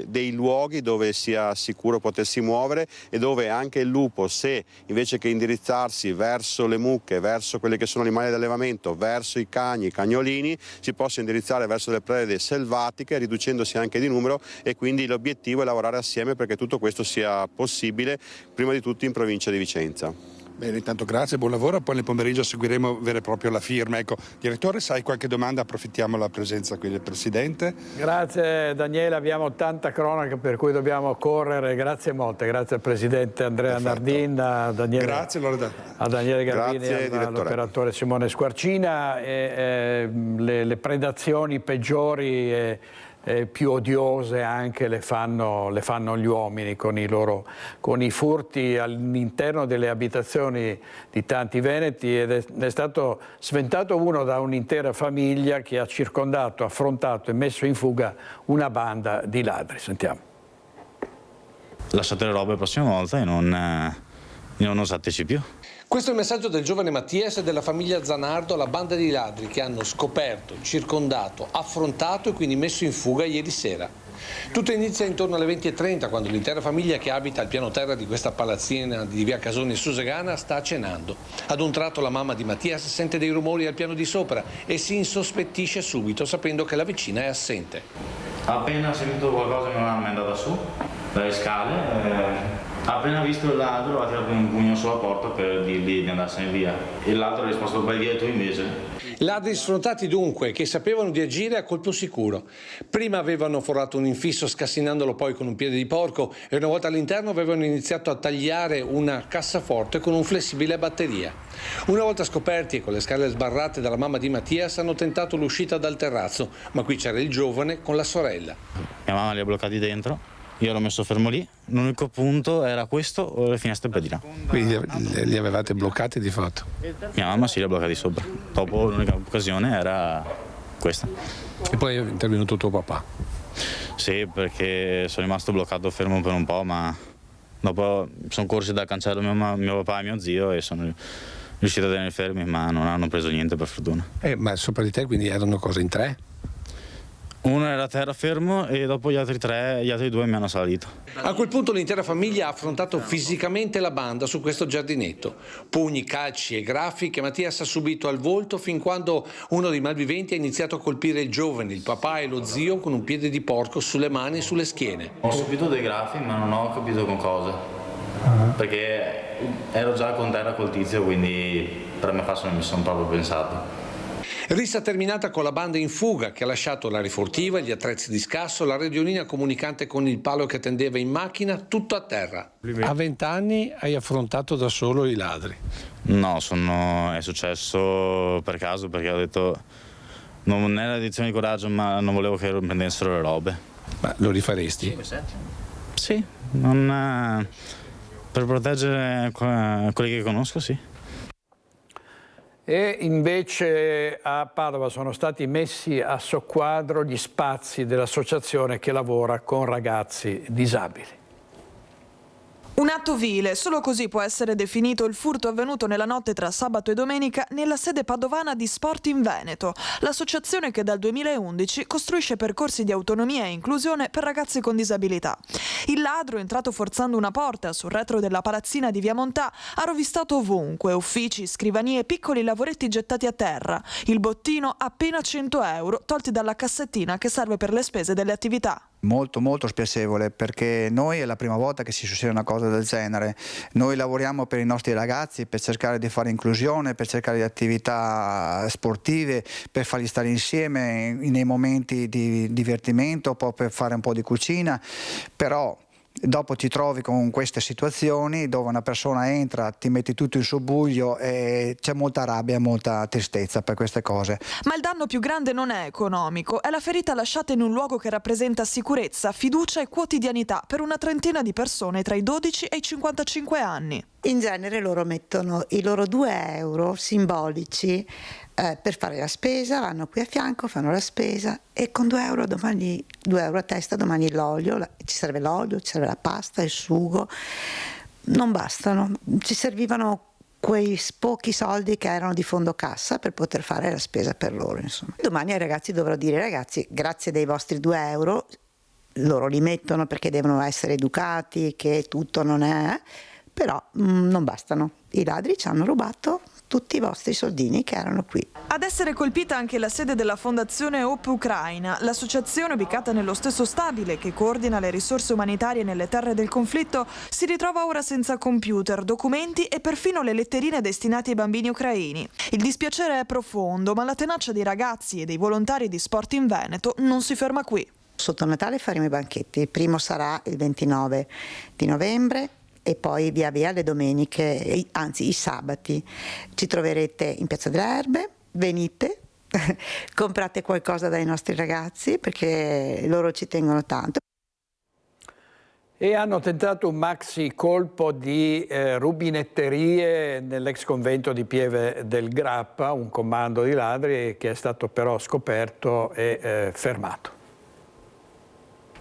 dei luoghi dove sia sicuro potersi muovere e dove anche il lupo, se invece che indirizzarsi verso le mucche, verso quelle che sono animali d'allevamento, verso i cani, i cagnolini, si possa indirizzare verso le prede selvatiche, riducendosi anche di numero, e quindi l'obiettivo è lavorare assieme perché tutto questo sia possibile, prima di tutto in provincia di Vicenza. Bene, intanto grazie, buon lavoro, poi nel pomeriggio seguiremo vera e propria la firma. Ecco, direttore, se hai qualche domanda approfittiamo della presenza qui del Presidente. Grazie Daniele, abbiamo tanta cronaca per cui dobbiamo correre, grazie molte, grazie al Presidente Andrea Nardin, a Daniele, grazie, a Daniele Garbini e all'operatore Simone Squarcina. Le predazioni peggiori più odiose anche le fanno gli uomini con i furti all'interno delle abitazioni di tanti veneti, ed è stato sventato uno da un'intera famiglia che ha circondato, affrontato e messo in fuga una banda di ladri. Sentiamo. lasciate le robe la prossima volta e non usateci più. Questo è il messaggio del giovane Mattias e della famiglia Zanardo alla banda di ladri che hanno scoperto, circondato, affrontato e quindi messo in fuga ieri sera. Tutto inizia intorno alle 20:30 quando l'intera famiglia che abita al piano terra di questa palazzina di via Casoni Susegana sta cenando. Ad un tratto la mamma di Mattias sente dei rumori al piano di sopra e si insospettisce subito sapendo che la vicina è assente. Appena sentito qualcosa mi è andata su dalle scale. Appena visto il ladro ha tirato un pugno sulla porta per dirgli di andarsene via. Il ladro ha risposto vai via tu invece. Ladri sfrontati dunque che sapevano di agire a colpo sicuro. Prima avevano forato un infisso scassinandolo poi con un piede di porco e una volta all'interno avevano iniziato a tagliare una cassaforte con un flessibile a batteria. Una volta scoperti e con le scale sbarrate dalla mamma di Mattias hanno tentato l'uscita dal terrazzo, ma qui c'era il giovane con la sorella. Mia mamma li ha bloccati dentro. Io l'ho messo fermo lì, l'unico punto era questo o le finestre per di là. Quindi li avevate bloccati di fatto? Mia mamma sì, li ha bloccati sopra. Dopo l'unica occasione era questa. E poi è intervenuto tuo papà? Sì, perché sono rimasto bloccato fermo per un po', ma dopo sono corsi dal cancello mio papà e mio zio e sono riuscito a tenere fermi, ma non hanno preso niente per fortuna. Ma sopra di te quindi erano cosa in 3? Uno era a terra fermo e dopo gli altri 2 mi hanno salito. A quel punto l'intera famiglia ha affrontato fisicamente la banda su questo giardinetto. Pugni, calci e graffi che Mattias ha subito al volto fin quando uno dei malviventi ha iniziato a colpire il giovane, il papà e lo zio con un piede di porco sulle mani e sulle schiene. Ho subito dei graffi ma non ho capito con cosa. Perché ero già con terra col tizio, quindi per me non mi sono proprio pensato. Rissa terminata con la banda in fuga che ha lasciato la rifurtiva, gli attrezzi di scasso, la radiolina comunicante con il palo che attendeva in macchina, tutto a terra. A 20 anni hai affrontato da solo i ladri? No, è successo per caso perché ho detto non era edizione di coraggio ma non volevo che prendessero le robe. Ma lo rifaresti? Sì, per proteggere quelli che conosco sì. E invece a Padova sono stati messi a soqquadro gli spazi dell'associazione che lavora con ragazzi disabili. Un atto vile, solo così può essere definito il furto avvenuto nella notte tra sabato e domenica nella sede padovana di Sport in Veneto, l'associazione che dal 2011 costruisce percorsi di autonomia e inclusione per ragazzi con disabilità. Il ladro, entrato forzando una porta sul retro della palazzina di Via Montà, ha rovistato ovunque, uffici, scrivanie, piccoli lavoretti gettati a terra. Il bottino appena 100 euro tolti dalla cassettina che serve per le spese delle attività. Molto spiacevole perché noi è la prima volta che si succede una cosa del genere. Noi lavoriamo per i nostri ragazzi per cercare di fare inclusione, per cercare di attività sportive, per farli stare insieme nei momenti di divertimento, poi per fare un po' di cucina, però dopo ti trovi con queste situazioni dove una persona entra, ti metti tutto in subbuglio e c'è molta rabbia e molta tristezza per queste cose. Ma il danno più grande non è economico, è la ferita lasciata in un luogo che rappresenta sicurezza, fiducia e quotidianità per una trentina di persone tra i 12 e i 55 anni. In genere loro mettono i loro 2 euro simbolici per fare la spesa, vanno qui a fianco, fanno la spesa e con 2 euro domani, 2 euro a testa, domani l'olio, ci serve l'olio, ci serve la pasta, il sugo, non bastano, ci servivano quei pochi soldi che erano di fondo cassa per poter fare la spesa per loro, insomma. Domani ai ragazzi dovrò dire ragazzi grazie dei vostri 2 euro, loro li mettono perché devono essere educati, che tutto non è, però non bastano, i ladri ci hanno rubato tutti i vostri soldini che erano qui. Ad essere colpita anche la sede della Fondazione Hope Ucraina, l'associazione ubicata nello stesso stabile che coordina le risorse umanitarie nelle terre del conflitto, si ritrova ora senza computer, documenti e perfino le letterine destinate ai bambini ucraini. Il dispiacere è profondo, ma la tenacia dei ragazzi e dei volontari di Sport in Veneto non si ferma qui. Sotto Natale faremo i banchetti, il primo sarà il 29 di novembre, e poi via via le domeniche, anzi i sabati. Ci troverete in Piazza delle Erbe, venite, comprate qualcosa dai nostri ragazzi perché loro ci tengono tanto. E hanno tentato un maxi colpo di rubinetterie nell'ex convento di Pieve del Grappa, un comando di ladri che è stato però scoperto e fermato.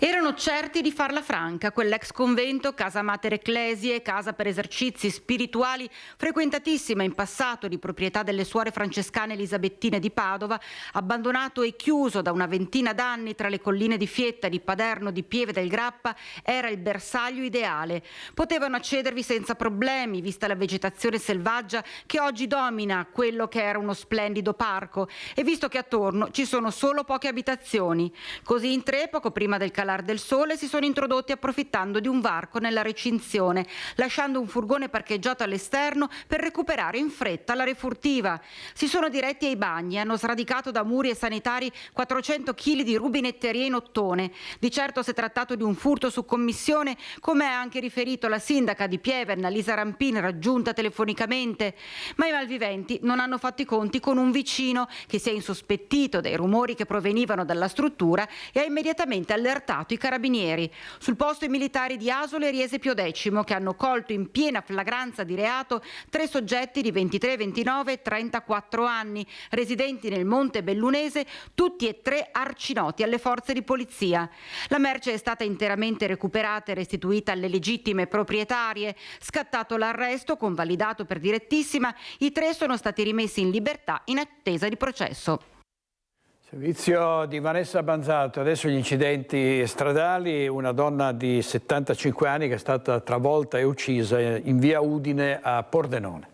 Erano certi di farla franca, quell'ex convento, casa mater ecclesiae, casa per esercizi spirituali, frequentatissima in passato di proprietà delle suore francescane elisabettine di Padova, abbandonato e chiuso da una ventina d'anni tra le colline di Fietta, di Paderno, di Pieve del Grappa, era il bersaglio ideale. Potevano accedervi senza problemi, vista la vegetazione selvaggia che oggi domina quello che era uno splendido parco e visto che attorno ci sono solo poche abitazioni. Così in tre, poco prima del calare del sole, si sono introdotti approfittando di un varco nella recinzione, lasciando un furgone parcheggiato all'esterno per recuperare in fretta la refurtiva. Si sono diretti ai bagni, hanno sradicato da muri e sanitari 400 kg di rubinetteria in ottone. Di certo si è trattato di un furto su commissione, come ha anche riferito la sindaca di Pieve, Annalisa Rampin, raggiunta telefonicamente. Ma i malviventi non hanno fatto i conti con un vicino che si è insospettito dei rumori che provenivano dalla struttura e ha immediatamente allertato i carabinieri. Sul posto i militari di Asolo e Riese Pio X, che hanno colto in piena flagranza di reato 3 soggetti di 23, 29 e 34 anni, residenti nel Monte Bellunese, tutti e 3 arcinoti alle forze di polizia. La merce è stata interamente recuperata e restituita alle legittime proprietarie. Scattato l'arresto, convalidato per direttissima, i 3 sono stati rimessi in libertà in attesa di processo. Servizio di Vanessa Banzato. Adesso gli incidenti stradali, una donna di 75 anni che è stata travolta e uccisa in via Udine a Pordenone.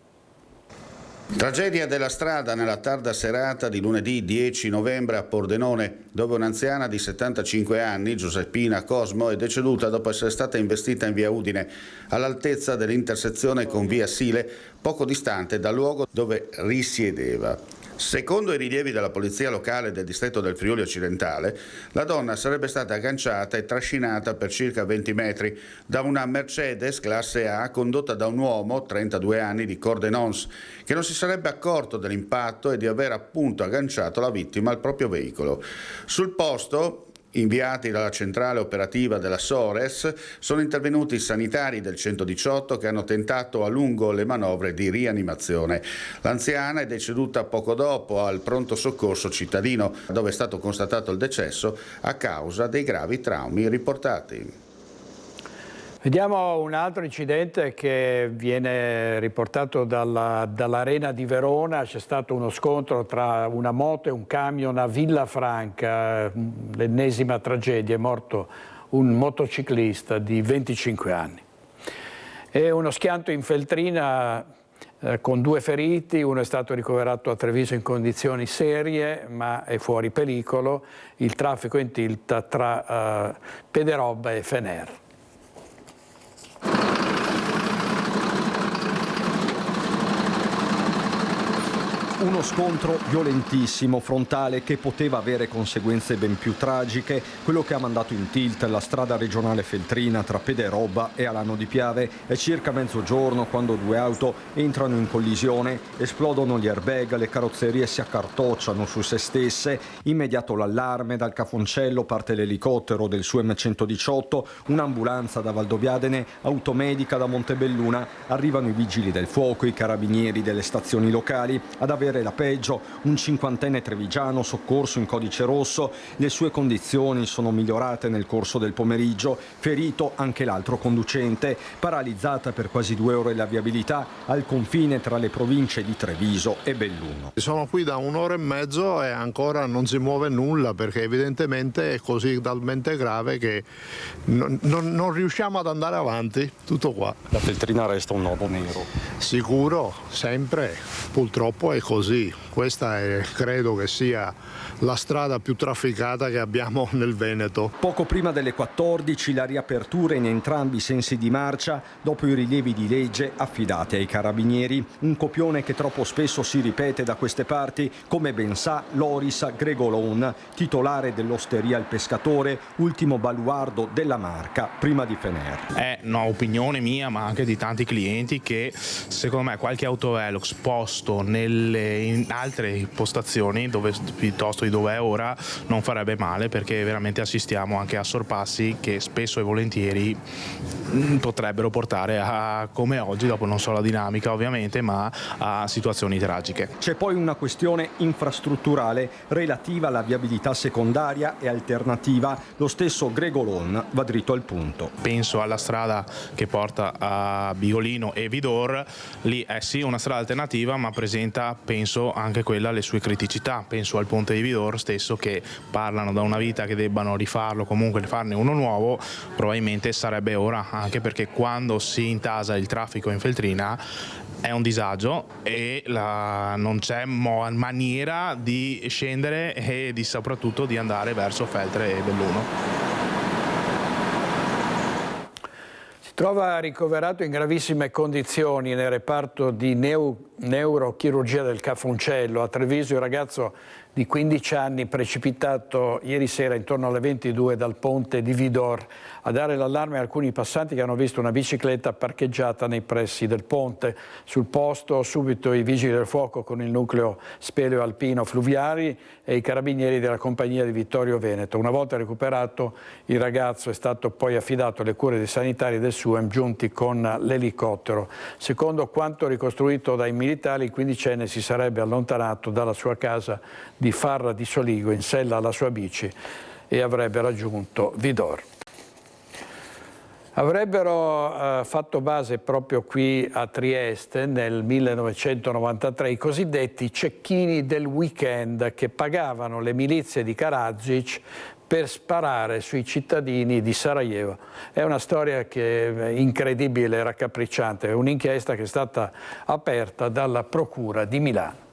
Tragedia della strada nella tarda serata di lunedì 10 novembre a Pordenone, dove un'anziana di 75 anni, Giuseppina Cosmo, è deceduta dopo essere stata investita in via Udine, all'altezza dell'intersezione con via Sile, poco distante dal luogo dove risiedeva. Secondo i rilievi della polizia locale del distretto del Friuli Occidentale, la donna sarebbe stata agganciata e trascinata per circa 20 metri da una Mercedes classe A condotta da un uomo, 32 anni, di Cordenons, che non si sarebbe accorto dell'impatto e di aver appunto agganciato la vittima al proprio veicolo. Sul posto, inviati dalla centrale operativa della Sores, sono intervenuti i sanitari del 118 che hanno tentato a lungo le manovre di rianimazione. L'anziana è deceduta poco dopo al pronto soccorso cittadino, dove è stato constatato il decesso a causa dei gravi traumi riportati. Vediamo un altro incidente che viene riportato dall'Arena di Verona. C'è stato uno scontro tra una moto e un camion a Villafranca, l'ennesima tragedia, è morto un motociclista di 25 anni. E uno schianto in Feltrina con 2 feriti, uno è stato ricoverato a Treviso in condizioni serie ma è fuori pericolo, il traffico in tilt tra Pederobba e Fener. Uno scontro violentissimo, frontale, che poteva avere conseguenze ben più tragiche, quello che ha mandato in tilt la strada regionale Feltrina tra Pederobba e Alano di Piave. È circa mezzogiorno quando 2 auto entrano in collisione, esplodono gli airbag, le carrozzerie si accartocciano su se stesse, immediato l'allarme, dal Cafoncello parte l'elicottero del SUEM 118, un'ambulanza da Valdobbiadene, automedica da Montebelluna, arrivano i vigili del fuoco, i carabinieri delle stazioni locali ad avere la peggio, un 50enne trevigiano soccorso in codice rosso. Le sue condizioni sono migliorate nel corso del pomeriggio, ferito anche l'altro conducente, paralizzata per quasi 2 ore la viabilità al confine tra le province di Treviso e Belluno. Sono qui da 1 ora e mezzo e ancora non si muove nulla perché evidentemente è così talmente grave che non riusciamo ad andare avanti, tutto qua. La Feltrina resta un nodo nero. Sicuro, sempre, purtroppo è così. Questa credo che sia la strada più trafficata che abbiamo nel Veneto. Poco prima delle 14 la riapertura in entrambi i sensi di marcia dopo i rilievi di legge affidati ai carabinieri. Un copione che troppo spesso si ripete da queste parti, come ben sa Loris Gregolon, titolare dell'Osteria Il Pescatore, ultimo baluardo della marca prima di Fener. È un'opinione mia ma anche di tanti clienti che secondo me qualche autovelox posto nelle in altre postazioni piuttosto di dove è ora non farebbe male, perché veramente assistiamo anche a sorpassi che spesso e volentieri potrebbero portare a, come oggi, dopo non so la dinamica ovviamente, ma a situazioni tragiche. C'è poi una questione infrastrutturale relativa alla viabilità secondaria e alternativa. Lo stesso Gregolon va dritto al punto. Penso alla strada che porta a Bigolino e Vidor, lì è sì una strada alternativa, ma presenta, penso, anche quella le sue criticità. Penso al ponte di Vidor stesso, che parlano da una vita che debbano rifarlo, comunque farne uno nuovo. Probabilmente sarebbe ora, anche perché quando si intasa il traffico in Feltrina è un disagio e non c'è maniera di scendere e soprattutto di andare verso Feltre e Belluno. Trova ricoverato in gravissime condizioni nel reparto di neurochirurgia del Cafoncello a Treviso il ragazzo di 15 anni precipitato ieri sera intorno alle 22 dal ponte di Vidor. A dare l'allarme alcuni passanti che hanno visto una bicicletta parcheggiata nei pressi del ponte. Sul posto subito i vigili del fuoco con il nucleo speleo alpino fluviali e i carabinieri della compagnia di Vittorio Veneto. Una volta recuperato il ragazzo è stato poi affidato alle cure dei sanitari del SUEM giunti con l'elicottero. Secondo quanto ricostruito dai militari, il quindicenne si sarebbe allontanato dalla sua casa di Farra di Soligo in sella alla sua bici e avrebbe raggiunto Vidor. Avrebbero fatto base proprio qui a Trieste nel 1993 i cosiddetti cecchini del weekend che pagavano le milizie di Karadzic per sparare sui cittadini di Sarajevo. È una storia che è incredibile e raccapricciante, è un'inchiesta che è stata aperta dalla Procura di Milano.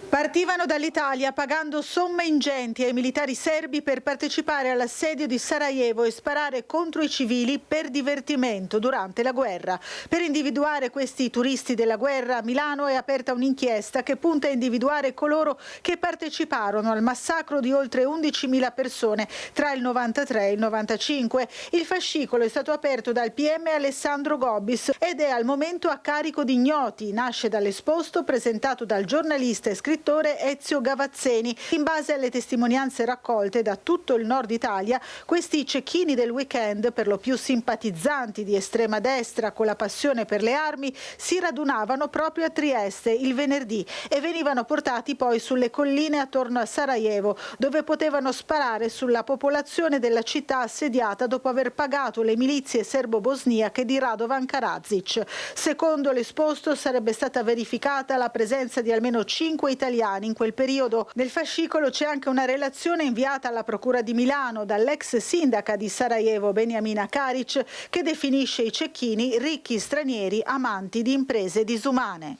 Partivano dall'Italia pagando somme ingenti ai militari serbi per partecipare all'assedio di Sarajevo e sparare contro i civili per divertimento durante la guerra. Per individuare questi turisti della guerra, a Milano è aperta un'inchiesta che punta a individuare coloro che parteciparono al massacro di oltre 11.000 persone tra il 93 e il 95. Il fascicolo è stato aperto dal PM Alessandro Gobbis ed è al momento a carico di ignoti. Nasce dall'esposto presentato dal giornalista e scrittore Ezio Gavazzeni. In base alle testimonianze raccolte da tutto il nord Italia, questi cecchini del weekend, per lo più simpatizzanti di estrema destra con la passione per le armi, si radunavano proprio a Trieste il venerdì e venivano portati poi sulle colline attorno a Sarajevo, dove potevano sparare sulla popolazione della città assediata dopo aver pagato le milizie serbo-bosniache di Radovan Karadzic. Secondo l'esposto sarebbe stata verificata la presenza di almeno 5 italiani in quel periodo. Nel fascicolo c'è anche una relazione inviata alla Procura di Milano dall'ex sindaca di Sarajevo Beniamina Karic, che definisce i cecchini ricchi stranieri amanti di imprese disumane.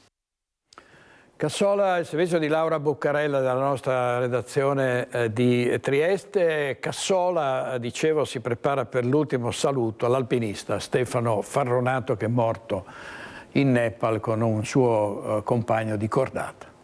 Cassola, il servizio di Laura Buccarella dalla nostra redazione di Trieste. Cassola, dicevo, si prepara per l'ultimo saluto all'alpinista Stefano Farronato, che è morto in Nepal con un suo compagno di cordata.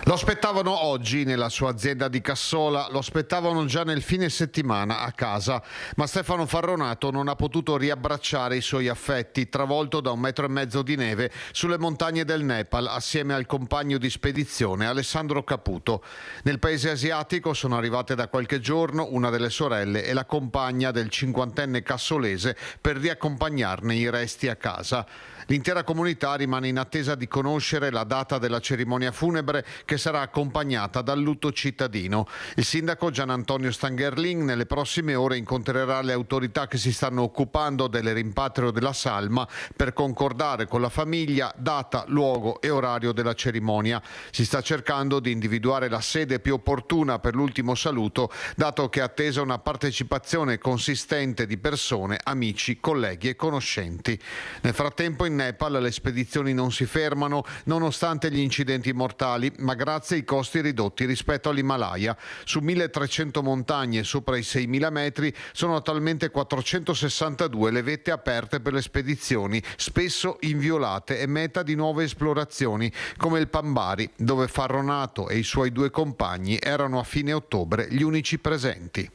Lo aspettavano oggi nella sua azienda di Cassola, lo aspettavano già nel fine settimana a casa, ma Stefano Farronato non ha potuto riabbracciare i suoi affetti, travolto da 1,5 metri di neve sulle montagne del Nepal assieme al compagno di spedizione Alessandro Caputo. Nel paese asiatico sono arrivate da qualche giorno una delle sorelle e la compagna del 50enne cassolese per riaccompagnarne i resti a casa. L'intera comunità rimane in attesa di conoscere la data della cerimonia funebre, che sarà accompagnata dal lutto cittadino. Il sindaco Gian Antonio Stangerlin nelle prossime ore incontrerà le autorità che si stanno occupando del rimpatrio della salma per concordare con la famiglia data, luogo e orario della cerimonia. Si sta cercando di individuare la sede più opportuna per l'ultimo saluto, dato che è attesa una partecipazione consistente di persone, amici, colleghi e conoscenti. Nel frattempo in Nepal le spedizioni non si fermano nonostante gli incidenti mortali, ma grazie ai costi ridotti rispetto all'Himalaya. Su 1300 montagne sopra i 6000 metri sono attualmente 462 le vette aperte per le spedizioni, spesso inviolate e meta di nuove esplorazioni, come il Pambari, dove Farronato e i suoi 2 compagni erano a fine ottobre gli unici presenti.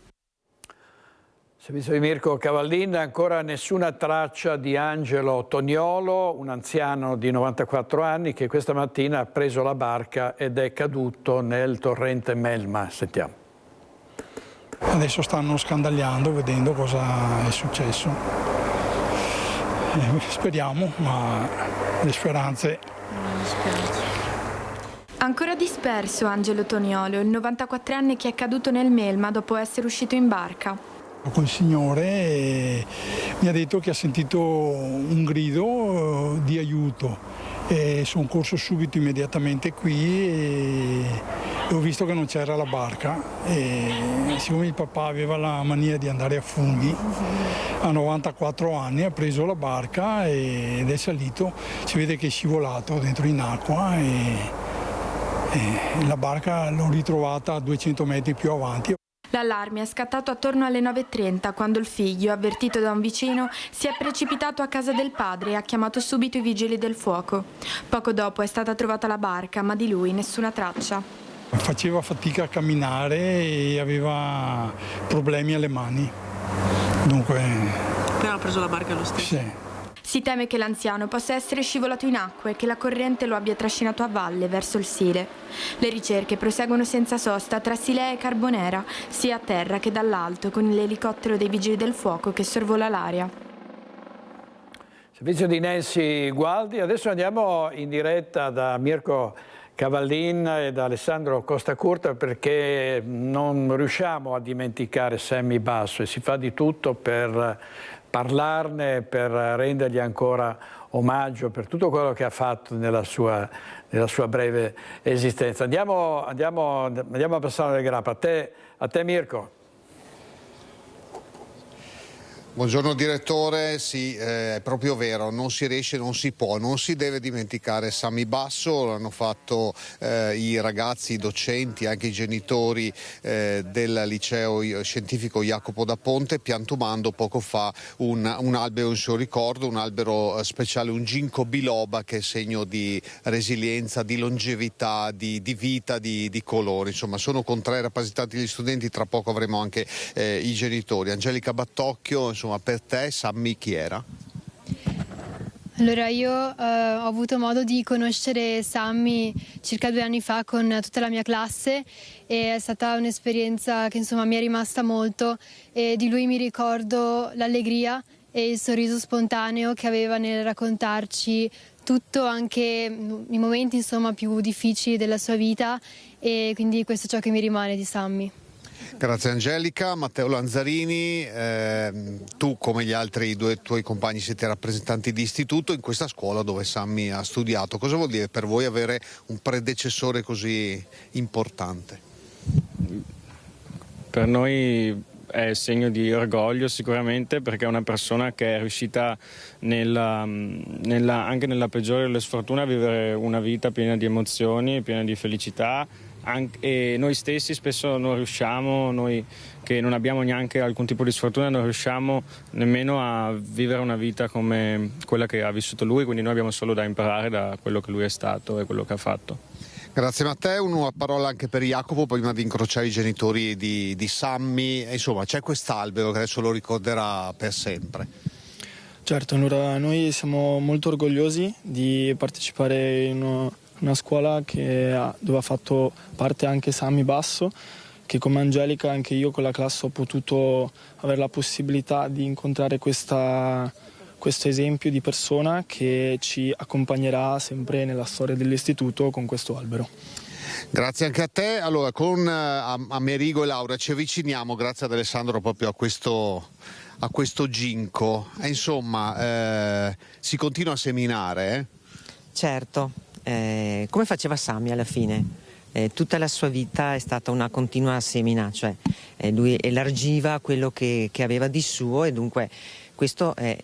Servizio di Mirko Cavallin, ancora nessuna traccia di Angelo Toniolo, un anziano di 94 anni che questa mattina ha preso la barca ed è caduto nel torrente Melma. Sentiamo. Adesso stanno scandagliando, vedendo cosa è successo. Speriamo, ma le speranze... Ancora disperso Angelo Toniolo, il 94enne che è caduto nel Melma dopo essere uscito in barca. Col Signore mi ha detto che ha sentito un grido di aiuto e sono corso subito immediatamente qui e ho visto che non c'era la barca e siccome il papà aveva la mania di andare a funghi, a 94 anni ha preso la barca ed è salito, si vede che è scivolato dentro in acqua e la barca l'ho ritrovata a 200 metri più avanti. L'allarme è scattato attorno alle 9:30 quando il figlio, avvertito da un vicino, si è precipitato a casa del padre e ha chiamato subito i vigili del fuoco. Poco dopo è stata trovata la barca, ma di lui nessuna traccia. Faceva fatica a camminare e aveva problemi alle mani. Dunque... Però ha preso la barca lo stesso? Sì. Si teme che l'anziano possa essere scivolato in acqua e che la corrente lo abbia trascinato a valle verso il Sile. Le ricerche proseguono senza sosta tra Silea e Carbonera, sia a terra che dall'alto, con l'elicottero dei vigili del fuoco che sorvola l'area. Servizio di Nancy Gualdi. Adesso andiamo in diretta da Mirko Cavallin e da Alessandro Costacurta perché non riusciamo a dimenticare Sammy Basso e si fa di tutto per parlarne, per rendergli ancora omaggio per tutto quello che ha fatto nella sua breve esistenza. Andiamo a passare alle grappa. A te Mirko. Buongiorno direttore, sì, è proprio vero, non si riesce, non si può, non si deve dimenticare Sammy Basso, l'hanno fatto i ragazzi, i docenti, anche i genitori del liceo scientifico Jacopo da Ponte, piantumando poco fa un albero in suo ricordo, un albero speciale, un ginkgo biloba che è segno di resilienza, di longevità, di vita, di colore. Insomma, sono con 3 rappresentanti gli studenti, tra poco avremo anche i genitori. Angelica Battocchio, insomma, per te Sammy chi era? Allora io ho avuto modo di conoscere Sammy circa 2 anni fa con tutta la mia classe e è stata un'esperienza che insomma mi è rimasta molto e di lui mi ricordo l'allegria e il sorriso spontaneo che aveva nel raccontarci tutto, anche i momenti insomma più difficili della sua vita, e quindi questo è ciò che mi rimane di Sammy. Grazie Angelica. Matteo Lanzarini, tu come gli altri 2 tuoi compagni siete rappresentanti di istituto in questa scuola dove Sammy ha studiato. Cosa vuol dire per voi avere un predecessore così importante? Per noi è segno di orgoglio sicuramente, perché è una persona che è riuscita anche nella peggiore delle sfortune a vivere una vita piena di emozioni, piena di felicità. E noi stessi spesso non riusciamo, noi che non abbiamo neanche alcun tipo di sfortuna, non riusciamo nemmeno a vivere una vita come quella che ha vissuto lui, quindi noi abbiamo solo da imparare da quello che lui è stato e quello che ha fatto. Grazie Matteo, una parola anche per Jacopo prima di incrociare i genitori di Sammy. Insomma, c'è quest'albero che adesso lo ricorderà per sempre. Certo, allora noi siamo molto orgogliosi di partecipare in una scuola dove ha fatto parte anche Sammy Basso, che come Angelica anche io con la classe ho potuto avere la possibilità di incontrare questo esempio di persona che ci accompagnerà sempre nella storia dell'istituto con questo albero. Grazie anche a te. Allora con Amerigo e Laura ci avviciniamo, grazie ad Alessandro, proprio a questo ginkgo. Insomma, si continua a seminare? Certo. Come faceva Sammy alla fine? Tutta la sua vita è stata una continua semina, cioè lui elargiva quello che aveva di suo, e dunque questo è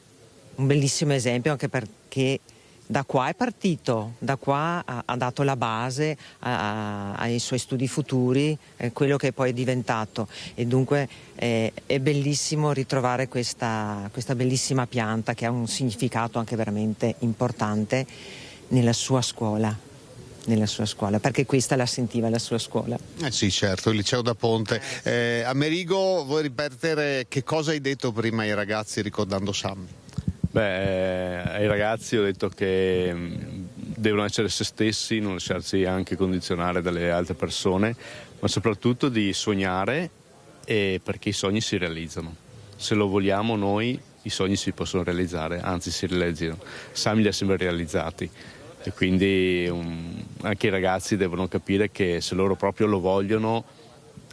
un bellissimo esempio, anche perché da qua è partito, da qua ha dato la base ai suoi studi futuri, quello che poi è diventato, e dunque è bellissimo ritrovare questa bellissima pianta che ha un significato anche veramente importante nella sua scuola. nella sua scuola, perché questa la sentiva la sua scuola. Sì, certo, il liceo da Ponte. Amerigo, vuoi ripetere che cosa hai detto prima ai ragazzi ricordando Sammy? Ai ragazzi ho detto che devono essere se stessi, non lasciarsi anche condizionare dalle altre persone, ma soprattutto di sognare, perché i sogni si realizzano. Se lo vogliamo noi, i sogni si possono realizzare, anzi si realizzano. Sammy li ha sempre realizzati. E quindi anche i ragazzi devono capire che se loro proprio lo vogliono,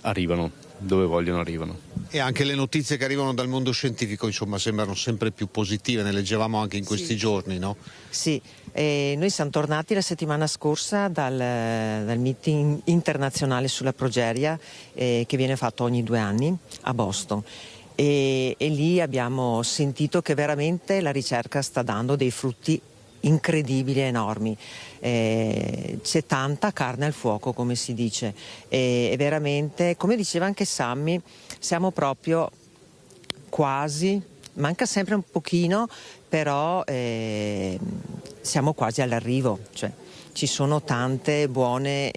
arrivano, dove vogliono arrivano. E anche le notizie che arrivano dal mondo scientifico, insomma, sembrano sempre più positive, ne leggevamo anche in questi giorni, no? Sì, noi siamo tornati la settimana scorsa dal meeting internazionale sulla progeria che viene fatto ogni 2 anni a Boston. E lì abbiamo sentito che veramente la ricerca sta dando dei frutti incredibili e enormi. C'è tanta carne al fuoco, come si dice, e veramente, come diceva anche Sammy, siamo proprio quasi, manca sempre un pochino, però siamo quasi all'arrivo, cioè ci sono tante buone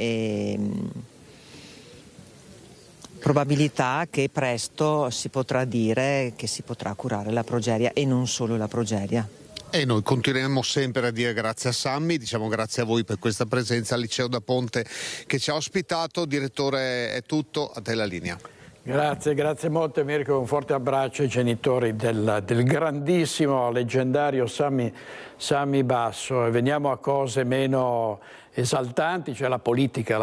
probabilità che presto si potrà dire che si potrà curare la progeria, e non solo la progeria. E noi continueremo sempre a dire grazie a Sammy, diciamo grazie a voi per questa presenza al Liceo da Ponte che ci ha ospitato. Direttore, è tutto, a te la linea. Grazie molte Mirko, un forte abbraccio ai genitori del grandissimo, leggendario Sammy Basso. E veniamo a cose meno esaltanti, cioè la politica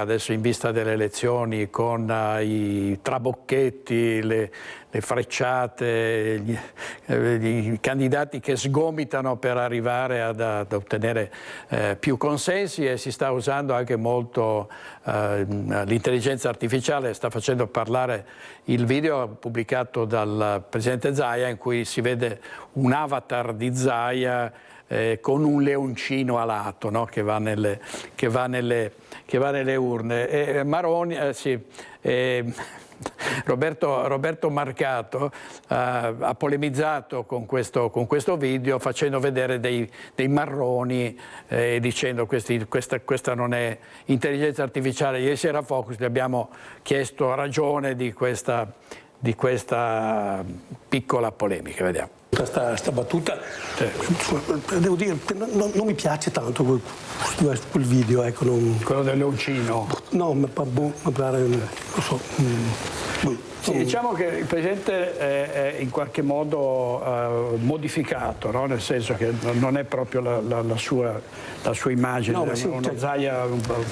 adesso in vista delle elezioni, con i trabocchetti, le frecciate, i candidati che sgomitano per arrivare ad ottenere più consensi, e si sta usando anche molto l'intelligenza artificiale. Sta facendo parlare il video pubblicato dal presidente Zaia, in cui si vede un avatar di Zaia con un leoncino alato, no? che va nelle urne. Maroni, Roberto Marcato ha polemizzato con questo video, facendo vedere dei marroni, dicendo questa non è intelligenza artificiale. Ieri sera a Focus gli abbiamo chiesto ragione di questa piccola polemica. Vediamo. Questa battuta, devo dire, non mi piace tanto quel video, ecco. Quello del leoncino? No, mi pare, non so. Sì, diciamo che il Presidente è in qualche modo modificato, no? Nel senso che non è proprio la sua immagine, no, sì, uno Zaia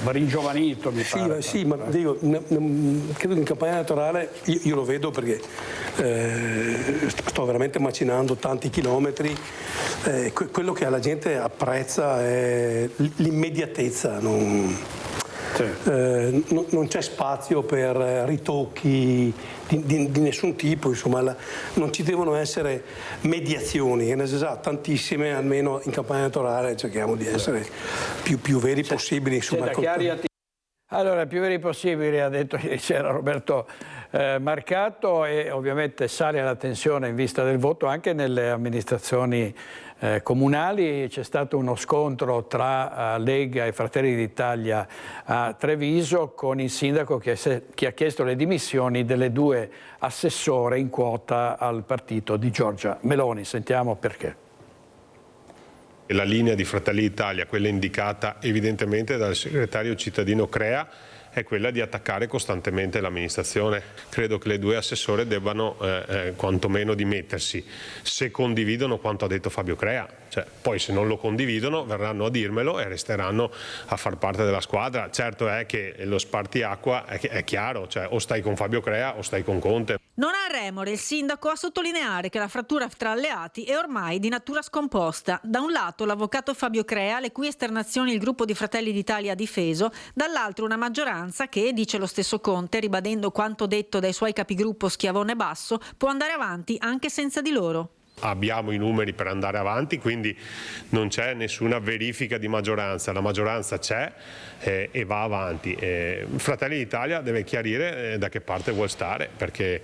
ringiovanito, mi pare. Sì, ma dico, credo che in campagna elettorale io lo vedo perché sto veramente macinando tanti chilometri. Quello che la gente apprezza è l'immediatezza. Non c'è spazio per ritocchi di nessun tipo, insomma, non ci devono essere mediazioni, e ne sa tantissime, almeno in campagna elettorale cerchiamo di essere più veri possibili. Insomma. Allora, più veri possibili, ha detto ieri sera Roberto Marcato, e ovviamente sale la tensione in vista del voto anche nelle amministrazioni comunali. C'è stato uno scontro tra Lega e Fratelli d'Italia a Treviso, con il sindaco che ha chiesto le dimissioni delle 2 assessore in quota al partito di Giorgia Meloni. Sentiamo perché. La linea di Fratelli d'Italia, quella indicata evidentemente dal segretario cittadino Crea, è quella di attaccare costantemente l'amministrazione. Credo che le 2 assessore debbano quantomeno dimettersi, se condividono quanto ha detto Fabio Crea. Poi se non lo condividono verranno a dirmelo e resteranno a far parte della squadra. Certo è che lo spartiacqua è chiaro, o stai con Fabio Crea o stai con Conte. Non ha remore il sindaco a sottolineare che la frattura tra alleati è ormai di natura scomposta. Da un lato l'avvocato Fabio Crea, le cui esternazioni il gruppo di Fratelli d'Italia ha difeso, dall'altro una maggioranza che, dice lo stesso Conte, ribadendo quanto detto dai suoi capigruppo Schiavone e Basso, può andare avanti anche senza di loro. abbiamo i numeri per andare avanti, quindi non c'è nessuna verifica di maggioranza, la maggioranza c'è e va avanti. Fratelli d'Italia deve chiarire da che parte vuol stare, perché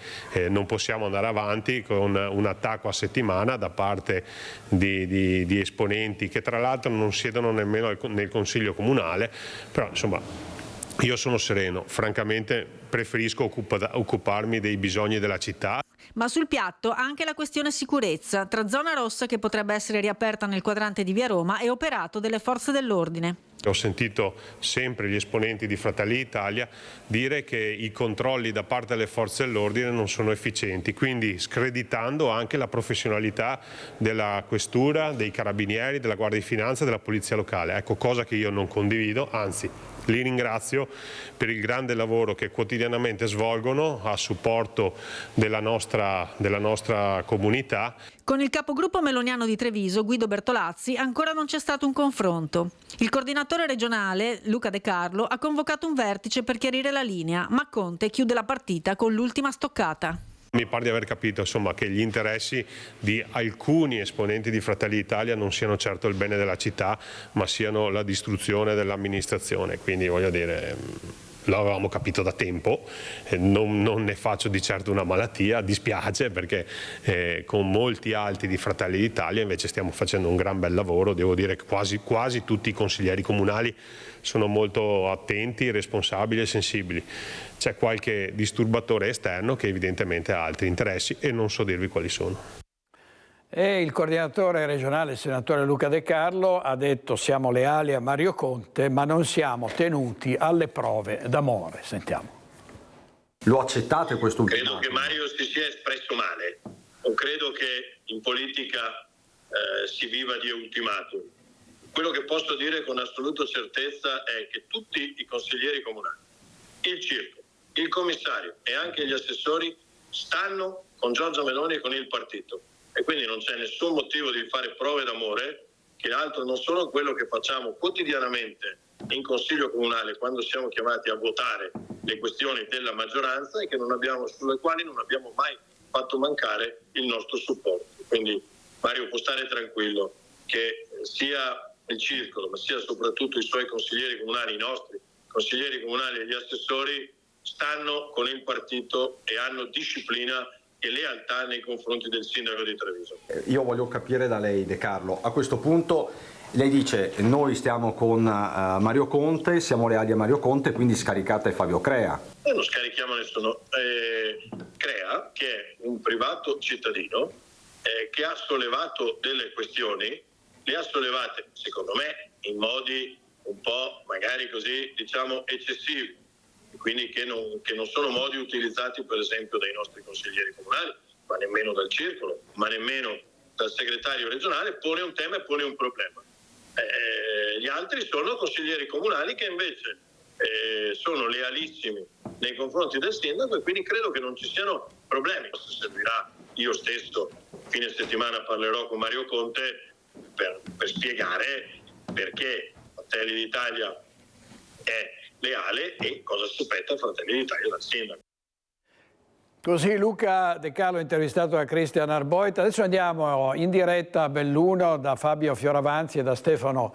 non possiamo andare avanti con un attacco a settimana da parte di esponenti che tra l'altro non siedono nemmeno nel Consiglio Comunale, però insomma io sono sereno, francamente preferisco occuparmi dei bisogni della città. Ma sul piatto anche la questione sicurezza, tra zona rossa che potrebbe essere riaperta nel quadrante di Via Roma e operato delle forze dell'ordine. Ho sentito sempre gli esponenti di Fratelli d'Italia dire che i controlli da parte delle forze dell'ordine non sono efficienti, quindi screditando anche la professionalità della questura, dei carabinieri, della Guardia di Finanza e della Polizia Locale. Ecco, cosa che io non condivido, anzi li ringrazio per il grande lavoro che quotidianamente svolgono a supporto della nostra comunità. Con il capogruppo meloniano di Treviso, Guido Bertolazzi, ancora non c'è stato un confronto. Il coordinatore regionale, Luca De Carlo, ha convocato un vertice per chiarire la linea, ma Conte chiude la partita con l'ultima stoccata. Mi pare di aver capito insomma, che gli interessi di alcuni esponenti di Fratelli d'Italia non siano certo il bene della città, ma siano la distruzione dell'amministrazione. Quindi voglio dire, l'avevamo capito da tempo, non ne faccio di certo una malattia, dispiace perché con molti altri di Fratelli d'Italia invece stiamo facendo un gran bel lavoro, devo dire che quasi tutti i consiglieri comunali sono molto attenti, responsabili e sensibili. C'è qualche disturbatore esterno che evidentemente ha altri interessi e non so dirvi quali sono. E il coordinatore regionale, il senatore Luca De Carlo, ha detto siamo leali a Mario Conte ma non siamo tenuti alle prove d'amore. Sentiamo. Lo accettate questo ultimatum? Credo che Mario si sia espresso male. Non credo che in politica si viva di ultimatum. Quello che posso dire con assoluta certezza è che tutti i consiglieri comunali, il circo, il commissario e anche gli assessori stanno con Giorgia Meloni e con il partito. E quindi non c'è nessun motivo di fare prove d'amore che altro non sono quello che facciamo quotidianamente in Consiglio Comunale quando siamo chiamati a votare le questioni della maggioranza e sulle quali non abbiamo mai fatto mancare il nostro supporto. Quindi Mario può stare tranquillo che sia il circolo ma sia soprattutto i suoi consiglieri comunali, i nostri consiglieri comunali e gli assessori stanno con il partito e hanno disciplina e lealtà nei confronti del sindaco di Treviso. Io voglio capire da lei, De Carlo, a questo punto lei dice noi stiamo con Mario Conte, siamo leali a Mario Conte, quindi scaricate Fabio Crea. Non scarichiamo nessuno. Crea, che è un privato cittadino, che ha sollevato delle questioni, le ha sollevate secondo me in modi un po' magari così diciamo eccessivi, quindi che non sono modi utilizzati per esempio dai nostri consiglieri comunali, ma nemmeno dal circolo, ma nemmeno dal segretario regionale, pone un tema e pone un problema. Gli altri sono consiglieri comunali che invece sono lealissimi nei confronti del sindaco e quindi credo che non ci siano problemi. Se servirà, io stesso fine settimana parlerò con Mario Conte per spiegare perché Fratelli d'Italia è leale e cosa si aspetta Fratelli d'Italia dal sindaco. Così Luca De Carlo intervistato da Cristian Arboita. Adesso andiamo in diretta a Belluno da Fabio Fioravanti e da Stefano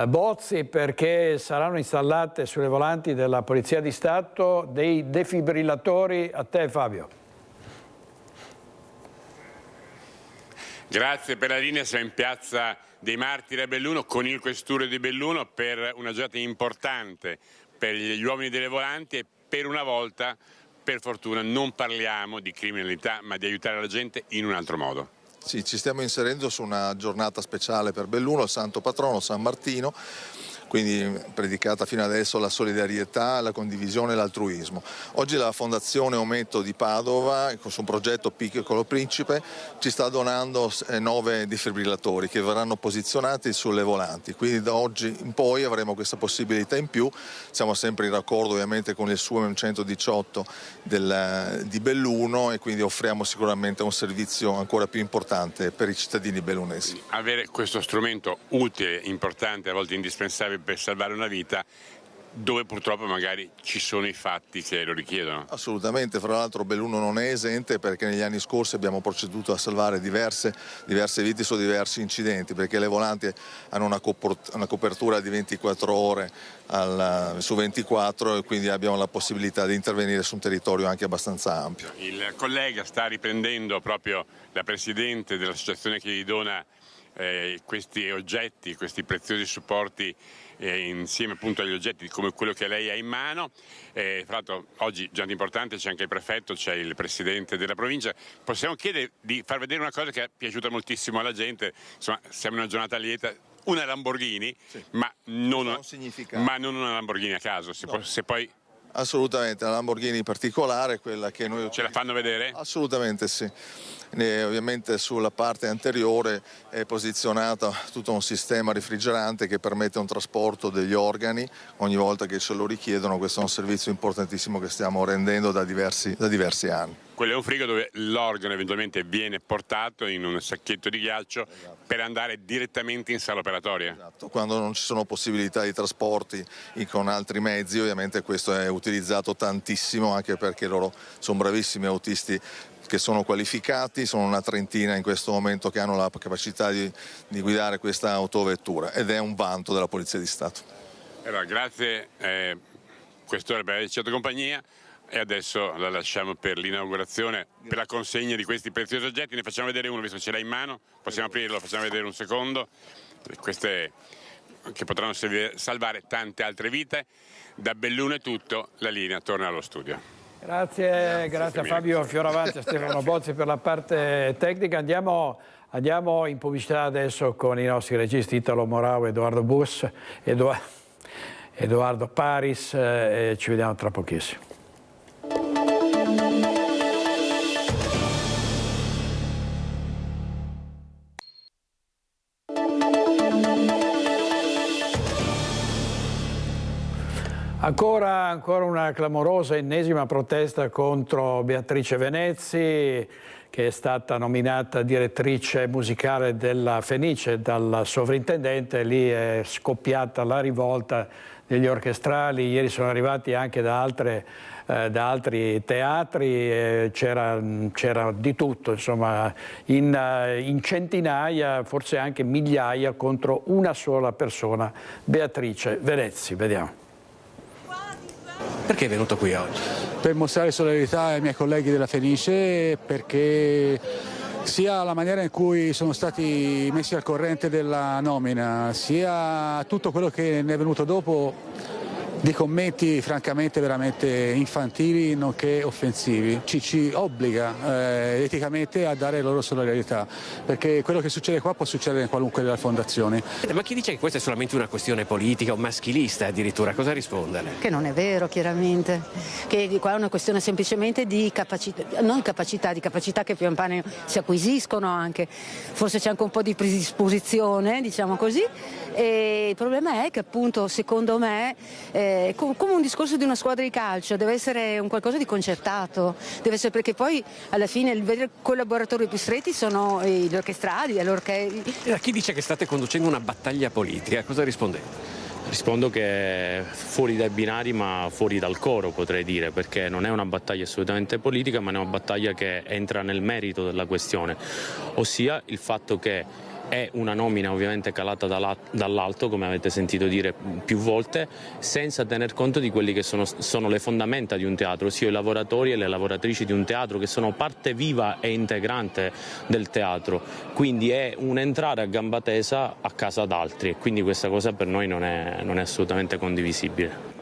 Bozzi perché saranno installate sulle volanti della Polizia di Stato dei defibrillatori. A te Fabio. Grazie per la linea, siamo in piazza dei Martiri a Belluno con il Questure di Belluno per una giornata importante per gli uomini delle volanti e per una volta, per fortuna, non parliamo di criminalità ma di aiutare la gente in un altro modo. Sì, ci stiamo inserendo su una giornata speciale per Belluno, il santo patrono San Martino, quindi predicata fino adesso la solidarietà, la condivisione e l'altruismo. Oggi la Fondazione Ometto di Padova, su un progetto Piccolo Principe, ci sta donando 9 defibrillatori che verranno posizionati sulle volanti, quindi da oggi in poi avremo questa possibilità in più. Siamo sempre in raccordo ovviamente con il SUEM 118 di Belluno e quindi offriamo sicuramente un servizio ancora più importante per i cittadini bellunesi. Avere questo strumento utile, importante, a volte indispensabile per salvare una vita, dove purtroppo magari ci sono i fatti che lo richiedono. Assolutamente, fra l'altro Belluno non è esente, perché negli anni scorsi abbiamo proceduto a salvare diverse vite su diversi incidenti, perché le volanti hanno una copertura di 24 ore su 24 e quindi abbiamo la possibilità di intervenire su un territorio anche abbastanza ampio. Il collega sta riprendendo proprio la presidente dell'associazione che gli dona questi oggetti, questi preziosi supporti insieme appunto agli oggetti come quello che lei ha in mano. Tra l'altro oggi, giornata importante, c'è anche il prefetto, c'è il presidente della provincia. Possiamo chiedere di far vedere una cosa che è piaciuta moltissimo alla gente, insomma siamo in una giornata lieta, una Lamborghini, sì, ma non una Lamborghini a caso, se poi... Assolutamente, la Lamborghini in particolare, quella che noi... Ce la fanno vedere? Assolutamente sì. Ovviamente sulla parte anteriore è posizionato tutto un sistema refrigerante che permette un trasporto degli organi ogni volta che ce lo richiedono. Questo è un servizio importantissimo che stiamo rendendo da diversi anni. Quello è un frigo dove l'organo eventualmente viene portato in un sacchetto di ghiaccio, esatto, per andare direttamente in sala operatoria. Esatto. Quando non ci sono possibilità di trasporti con altri mezzi, ovviamente questo è utilizzato tantissimo, anche perché loro sono bravissimi autisti che sono qualificati, sono una trentina in questo momento che hanno la capacità di guidare questa autovettura, ed è un vanto della Polizia di Stato. Allora, grazie Questore per averci fatto compagnia, e adesso la lasciamo per l'inaugurazione, per la consegna di questi preziosi oggetti. Ne facciamo vedere uno, visto che ce l'ha in mano, possiamo aprirlo, facciamo vedere un secondo, queste che potranno salvare tante altre vite. Da Belluno è tutto, la linea torna allo studio. Grazie a Fabio Fioravanti e Stefano Bozzi per la parte tecnica. Andiamo in pubblicità adesso con i nostri registi Italo Morao, Edoardo Bus, Edoardo Paris, e ci vediamo tra pochissimo. Ancora una clamorosa ennesima protesta contro Beatrice Venezzi, che è stata nominata direttrice musicale della Fenice dal sovrintendente. Lì è scoppiata la rivolta degli orchestrali, ieri sono arrivati anche da altri teatri, c'era di tutto, insomma, in centinaia, forse anche migliaia, contro una sola persona, Beatrice Venezzi. Vediamo. Perché è venuto qui oggi? Per mostrare solidarietà ai miei colleghi della Fenice, perché sia la maniera in cui sono stati messi al corrente della nomina, sia tutto quello che ne è venuto dopo, di commenti francamente veramente infantili nonché offensivi, ci obbliga eticamente a dare loro solidarietà, perché quello che succede qua può succedere in qualunque delle fondazioni. Ma chi dice che questa è solamente una questione politica o maschilista addirittura, cosa rispondere? Che non è vero, chiaramente, che qua è una questione semplicemente di capacità, non di capacità che pian piano si acquisiscono anche, forse c'è anche un po' di predisposizione, diciamo così, e il problema è che appunto secondo me come un discorso di una squadra di calcio deve essere un qualcosa di concertato, deve essere, perché poi alla fine i veri collaboratori più stretti sono gli orchestrali. E a chi dice che state conducendo una battaglia politica, cosa rispondete? Rispondo che è fuori dai binari ma fuori dal coro, potrei dire, perché non è una battaglia assolutamente politica, ma è una battaglia che entra nel merito della questione, ossia il fatto che è una nomina ovviamente calata dall'alto, come avete sentito dire più volte, senza tener conto di quelli che sono le fondamenta di un teatro, ossia i lavoratori e le lavoratrici di un teatro, che sono parte viva e integrante del teatro. Quindi è un entrare a gamba tesa a casa d'altri, e quindi questa cosa per noi non è assolutamente condivisibile.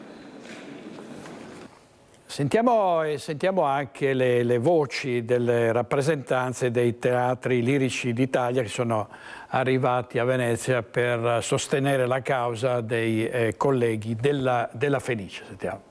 Sentiamo anche le voci delle rappresentanze dei teatri lirici d'Italia che sono arrivati a Venezia per sostenere la causa dei colleghi della Fenice. Sentiamo.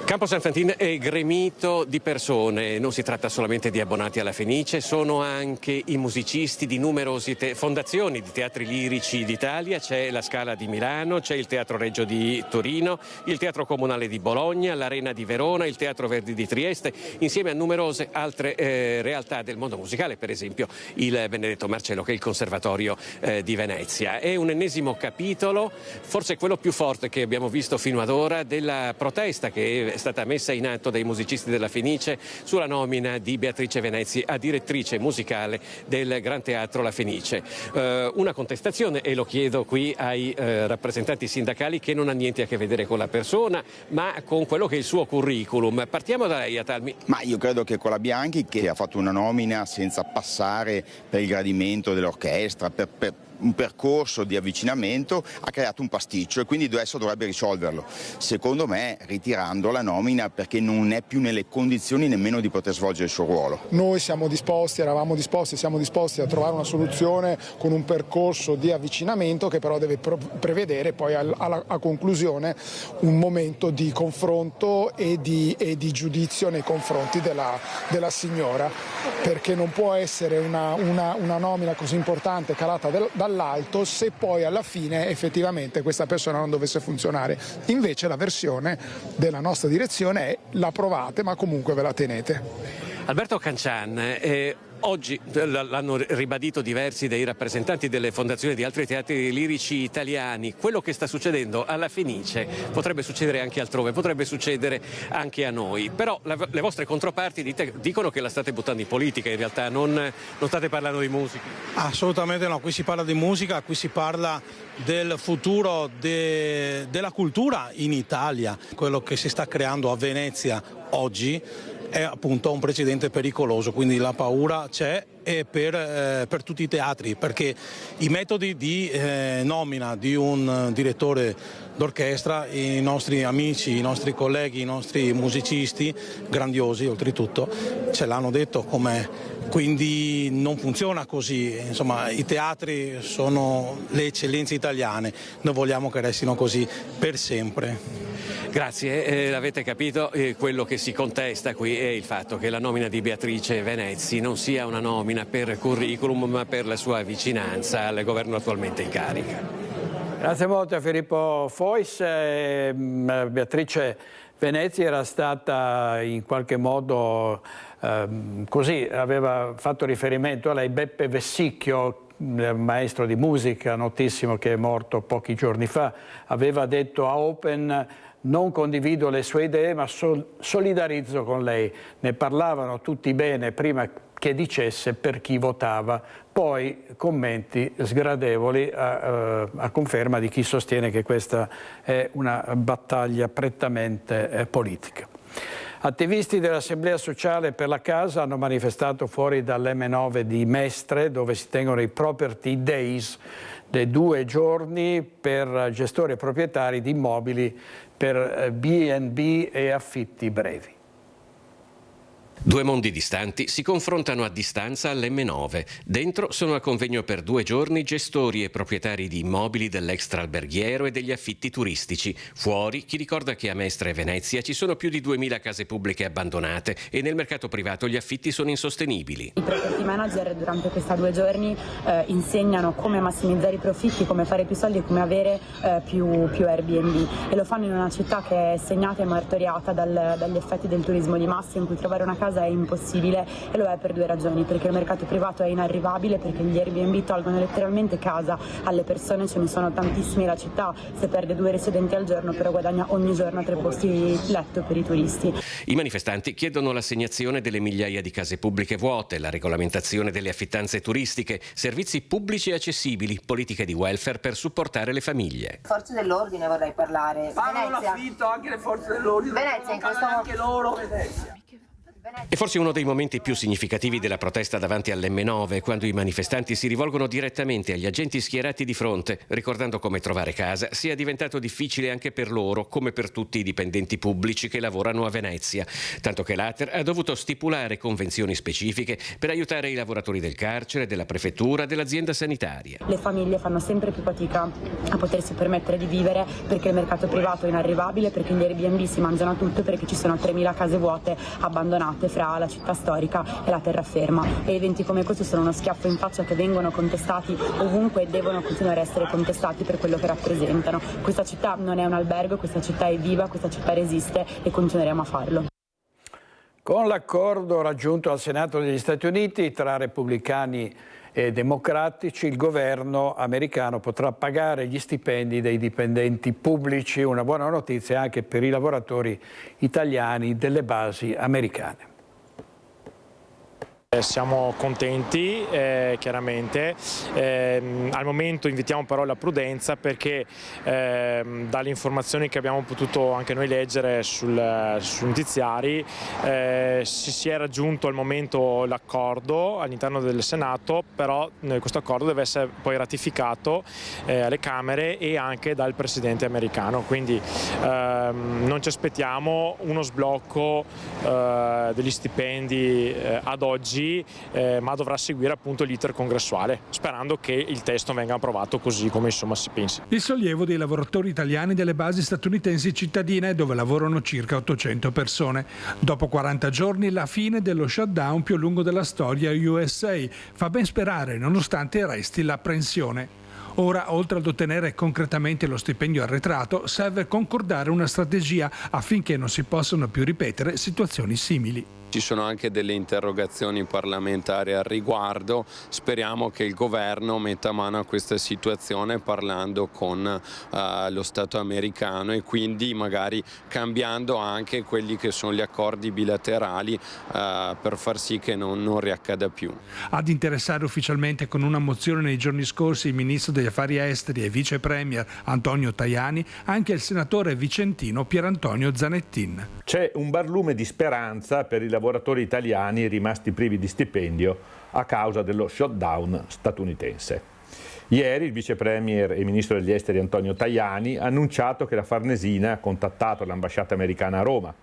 Campo San Fantin è gremito di persone, non si tratta solamente di abbonati alla Fenice, sono anche i musicisti di numerose fondazioni di teatri lirici d'Italia, c'è la Scala di Milano, c'è il Teatro Regio di Torino, il Teatro Comunale di Bologna, l'Arena di Verona, il Teatro Verdi di Trieste, insieme a numerose altre realtà del mondo musicale, per esempio il Benedetto Marcello, che è il Conservatorio di Venezia. È un ennesimo capitolo, forse quello più forte che abbiamo visto fino ad ora, della protesta che è stata messa in atto dai musicisti della Fenice sulla nomina di Beatrice Venezzi a direttrice musicale del Gran Teatro La Fenice. Una contestazione, e lo chiedo qui ai rappresentanti sindacali, che non ha niente a che vedere con la persona, ma con quello che è il suo curriculum. Partiamo da lei, Atalmi. Ma io credo che Colabianchi, che ha fatto una nomina senza passare per il gradimento dell'orchestra, per un percorso di avvicinamento, ha creato un pasticcio e quindi adesso dovrebbe risolverlo. Secondo me ritirando la nomina, perché non è più nelle condizioni nemmeno di poter svolgere il suo ruolo. Noi siamo disposti a trovare una soluzione con un percorso di avvicinamento che però deve prevedere poi a conclusione un momento di confronto e di giudizio nei confronti della signora, perché non può essere una nomina così importante calata dall'alto se poi alla fine effettivamente questa persona non dovesse funzionare. Invece la versione della nostra direzione è: la provate ma comunque ve la tenete. Alberto Cancian, oggi l'hanno ribadito diversi dei rappresentanti delle fondazioni di altri teatri lirici italiani, quello che sta succedendo alla Fenice potrebbe succedere anche altrove, potrebbe succedere anche a noi, però le vostre controparti dicono che la state buttando in politica, in realtà non state parlando di musica. Assolutamente no, qui si parla di musica, qui si parla del futuro della cultura in Italia. Quello che si sta creando a Venezia oggi è appunto un precedente pericoloso, quindi la paura c'è per tutti i teatri, perché i metodi di nomina di un direttore d'orchestra, i nostri amici, i nostri colleghi, i nostri musicisti, grandiosi oltretutto, ce l'hanno detto com'è, quindi non funziona così. Insomma, i teatri sono le eccellenze italiane, noi vogliamo che restino così per sempre. Grazie, avete capito, quello che si contesta qui è il fatto che la nomina di Beatrice Venezzi non sia una nomina per curriculum ma per la sua vicinanza al governo attualmente in carica. Grazie molto a Filippo Fois. Beatrice Venezzi era stata in qualche modo così, aveva fatto riferimento a lei Beppe Vessicchio, maestro di musica notissimo che è morto pochi giorni fa, aveva detto a Open: non condivido le sue idee ma solidarizzo con lei. Ne parlavano tutti bene prima che dicesse per chi votava, poi commenti sgradevoli a conferma di chi sostiene che questa è una battaglia prettamente politica. Attivisti dell'Assemblea Sociale per la Casa hanno manifestato fuori dall'M9 di Mestre, dove si tengono i Property Days, dei 2 giorni per gestori e proprietari di immobili per B&B e affitti brevi. Due mondi distanti si confrontano a distanza all'M9. Dentro sono a convegno per 2 giorni gestori e proprietari di immobili dell'extraalberghiero e degli affitti turistici. Fuori chi ricorda che a Mestre e Venezia ci sono più di 2000 case pubbliche abbandonate e nel mercato privato gli affitti sono insostenibili. I property manager durante questi 2 giorni insegnano come massimizzare i profitti, come fare più soldi e come avere più Airbnb, e lo fanno in una città che è segnata e martoriata dagli effetti del turismo di massa, in cui trovare una casa è impossibile, e lo è per 2 ragioni: perché il mercato privato è inarrivabile, perché gli Airbnb tolgono letteralmente casa alle persone, ce ne sono tantissimi, la città se perde 2 residenti al giorno però guadagna ogni giorno 3 posti letto per i turisti. I manifestanti chiedono l'assegnazione delle migliaia di case pubbliche vuote, la regolamentazione delle affittanze turistiche, servizi pubblici accessibili, politiche di welfare per supportare le famiglie. Forze dell'ordine vorrei parlare. Fanno l'affitto anche le forze dell'ordine. Venezia in questo momento anche loro, Venezia. È forse uno dei momenti più significativi della protesta davanti all'M9, quando i manifestanti si rivolgono direttamente agli agenti schierati di fronte, ricordando come trovare casa sia diventato difficile anche per loro, come per tutti i dipendenti pubblici che lavorano a Venezia, tanto che l'Ater ha dovuto stipulare convenzioni specifiche per aiutare i lavoratori del carcere, della prefettura, dell'azienda sanitaria. Le famiglie fanno sempre più fatica a potersi permettere di vivere perché il mercato privato è inarrivabile, perché gli Airbnb si mangiano tutto, perché ci sono 3.000 case vuote abbandonate fra la città storica e la terraferma. E eventi come questo sono uno schiaffo in faccia che vengono contestati ovunque e devono continuare a essere contestati per quello che rappresentano. Questa città non è un albergo, questa città è viva, questa città resiste e continueremo a farlo. Con l'accordo raggiunto al Senato degli Stati Uniti tra repubblicani e democratici, il governo americano potrà pagare gli stipendi dei dipendenti pubblici, una buona notizia anche per i lavoratori italiani delle basi americane. Siamo contenti, chiaramente. Al momento invitiamo però la prudenza perché dalle informazioni che abbiamo potuto anche noi leggere sui notiziari si è raggiunto al momento l'accordo all'interno del Senato, però questo accordo deve essere poi ratificato alle Camere e anche dal Presidente americano, quindi non ci aspettiamo uno sblocco degli stipendi ad oggi, ma dovrà seguire appunto l'iter congressuale, sperando che il testo venga approvato così come insomma si pensa. Il sollievo dei lavoratori italiani delle basi statunitensi cittadine dove lavorano circa 800 persone. Dopo 40 giorni la fine dello shutdown più lungo della storia USA fa ben sperare nonostante resti l'apprensione. Ora, oltre ad ottenere concretamente lo stipendio arretrato, serve concordare una strategia affinché non si possano più ripetere situazioni simili. Ci sono anche delle interrogazioni parlamentari al riguardo, speriamo che il governo metta mano a questa situazione parlando con lo Stato americano e quindi magari cambiando anche quelli che sono gli accordi bilaterali per far sì che non riaccada più. Ad interessare ufficialmente con una mozione nei giorni scorsi il ministro degli affari esteri e vice premier Antonio Tajani, anche il senatore vicentino Pierantonio Zanettin. C'è un barlume di speranza per i lavoratori italiani rimasti privi di stipendio a causa dello shutdown statunitense. Ieri il vice premier e ministro degli esteri Antonio Tajani ha annunciato che la Farnesina ha contattato l'ambasciata americana a Roma,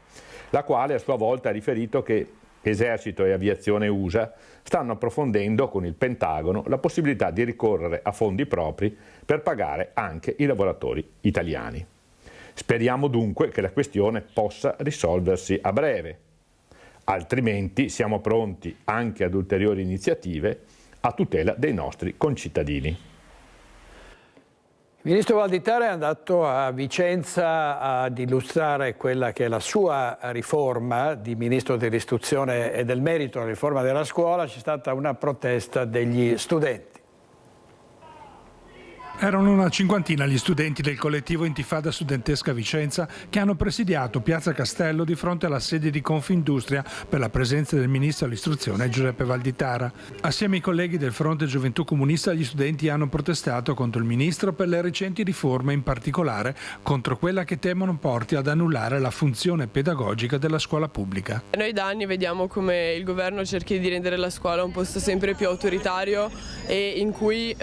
la quale a sua volta ha riferito che Esercito e Aviazione USA stanno approfondendo con il Pentagono la possibilità di ricorrere a fondi propri per pagare anche i lavoratori italiani. Speriamo dunque che la questione possa risolversi a breve, altrimenti siamo pronti anche ad ulteriori iniziative a tutela dei nostri concittadini. Il ministro Valditara è andato a Vicenza ad illustrare quella che è la sua riforma di ministro dell'istruzione e del merito, la riforma della scuola. C'è stata una protesta degli studenti. Erano una cinquantina gli studenti del collettivo Intifada Studentesca Vicenza che hanno presidiato Piazza Castello di fronte alla sede di Confindustria per la presenza del ministro dell'istruzione Giuseppe Valditara. Assieme ai colleghi del Fronte Gioventù Comunista, gli studenti hanno protestato contro il ministro per le recenti riforme, in particolare contro quella che temono porti ad annullare la funzione pedagogica della scuola pubblica. Noi da anni vediamo come il governo cerchi di rendere la scuola un posto sempre più autoritario e in cui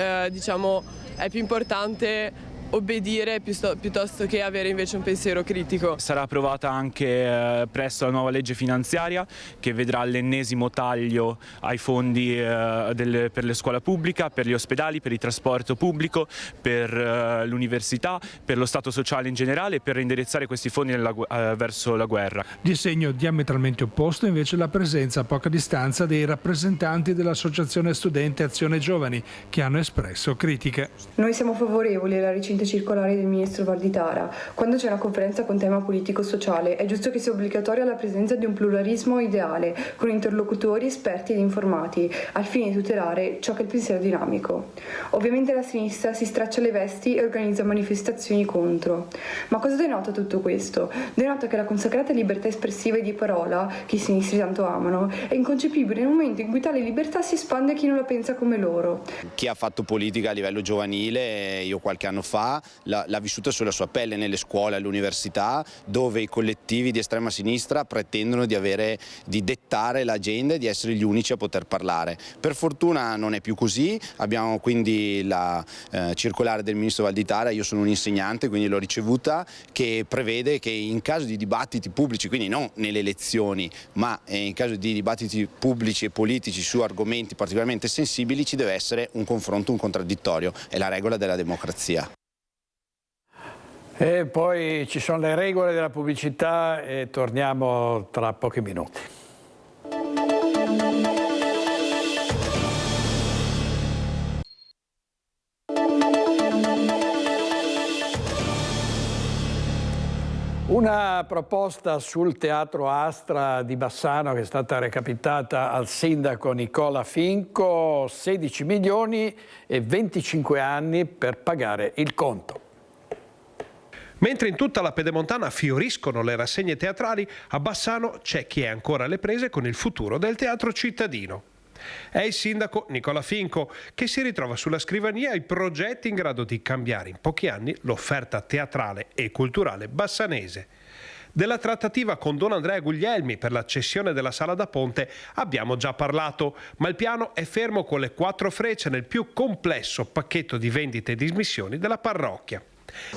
è più importante obbedire piuttosto che avere invece un pensiero critico. Sarà approvata anche presto la nuova legge finanziaria che vedrà l'ennesimo taglio ai fondi per la scuola pubblica, per gli ospedali, per il trasporto pubblico, per l'università, per lo stato sociale in generale, per indirizzare questi fondi verso la guerra. Di segno diametralmente opposto invece la presenza a poca distanza dei rappresentanti dell'Associazione Studente Azione Giovani che hanno espresso critiche. Noi siamo favorevoli alla recente circolare del ministro Valditara. Quando c'è una conferenza con tema politico-sociale è giusto che sia obbligatoria la presenza di un pluralismo ideale con interlocutori esperti ed informati al fine di tutelare ciò che è il pensiero dinamico. Ovviamente la sinistra si straccia le vesti e organizza manifestazioni contro. Ma cosa denota tutto questo? Denota che la consacrata libertà espressiva e di parola, che i sinistri tanto amano, è inconcepibile nel momento in cui tale libertà si espande a chi non la pensa come loro. Chi ha fatto politica a livello giovanile, io qualche anno fa realtà l'ha vissuta sulla sua pelle nelle scuole, all'università, dove i collettivi di estrema sinistra pretendono di dettare l'agenda e di essere gli unici a poter parlare. Per fortuna non è più così, abbiamo quindi la circolare del ministro Valditara, io sono un insegnante quindi l'ho ricevuta, che prevede che in caso di dibattiti pubblici, quindi non nelle elezioni, ma in caso di dibattiti pubblici e politici su argomenti particolarmente sensibili ci deve essere un confronto, un contraddittorio, è la regola della democrazia. E poi ci sono le regole della pubblicità e torniamo tra pochi minuti. Una proposta sul Teatro Astra di Bassano che è stata recapitata al sindaco Nicola Finco, 16 milioni e 25 anni per pagare il conto. Mentre in tutta la Pedemontana fioriscono le rassegne teatrali, a Bassano c'è chi è ancora alle prese con il futuro del teatro cittadino. È il sindaco Nicola Finco che si ritrova sulla scrivania i progetti in grado di cambiare in pochi anni l'offerta teatrale e culturale bassanese. Della trattativa con Don Andrea Guglielmi per la cessione della Sala da Ponte abbiamo già parlato, ma il piano è fermo con le 4 frecce nel più complesso pacchetto di vendite e dismissioni della parrocchia.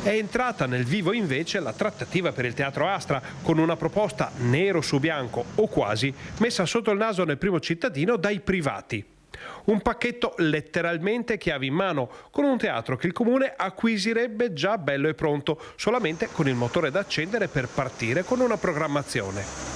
È entrata nel vivo invece la trattativa per il Teatro Astra, con una proposta nero su bianco o quasi messa sotto il naso nel primo cittadino dai privati. Un pacchetto letteralmente chiavi in mano, con un teatro che il comune acquisirebbe già bello e pronto, solamente con il motore da accendere per partire con una programmazione.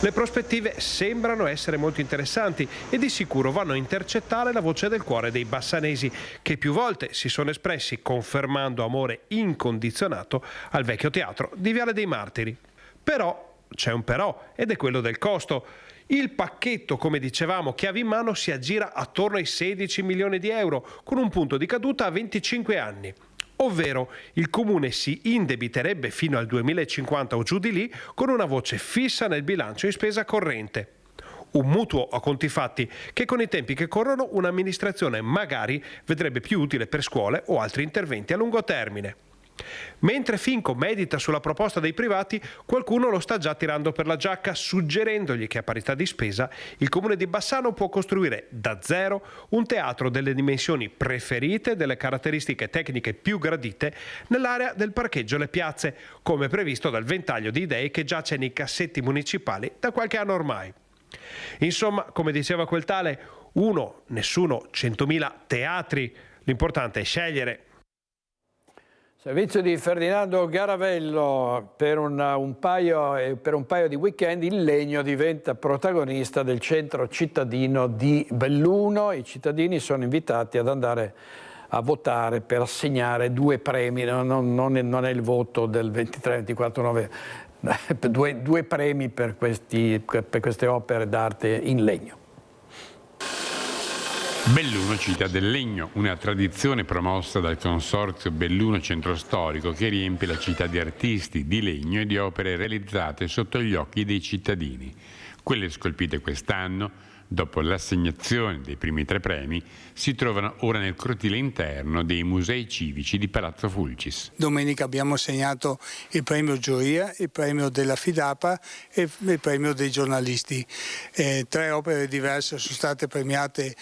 Le prospettive sembrano essere molto interessanti e di sicuro vanno a intercettare la voce del cuore dei bassanesi, che più volte si sono espressi confermando amore incondizionato al vecchio teatro di Viale dei Martiri. Però, c'è un però, ed è quello del costo. Il pacchetto, come dicevamo, chiavi in mano si aggira attorno ai 16 milioni di euro, con un punto di caduta a 25 anni. Ovvero il comune si indebiterebbe fino al 2050 o giù di lì con una voce fissa nel bilancio in spesa corrente. Un mutuo a conti fatti che con i tempi che corrono un'amministrazione magari vedrebbe più utile per scuole o altri interventi a lungo termine. Mentre Finco medita sulla proposta dei privati, qualcuno lo sta già tirando per la giacca, suggerendogli che a parità di spesa il comune di Bassano può costruire da zero un teatro delle dimensioni preferite, delle caratteristiche tecniche più gradite nell'area del parcheggio Le Piazze, come previsto dal ventaglio di idee che giace nei cassetti municipali da qualche anno ormai. Insomma, come diceva quel tale, uno, nessuno, 100.000 teatri, l'importante è scegliere. Servizio di Ferdinando Garavello, per un paio di weekend il Legno diventa protagonista del centro cittadino di Belluno. I cittadini sono invitati ad andare a votare per assegnare 2 premi, non è il voto del 23-24 novembre, 2 premi per queste opere d'arte in legno. Belluno Città del Legno, una tradizione promossa dal Consorzio Belluno Centro Storico che riempie la città di artisti, di legno e di opere realizzate sotto gli occhi dei cittadini. Quelle scolpite quest'anno, dopo l'assegnazione dei primi 3 premi, si trovano ora nel cortile interno dei musei civici di Palazzo Fulcis. Domenica abbiamo assegnato il premio Gioia, il premio della Fidapa e il premio dei giornalisti. 3 opere diverse sono state premiate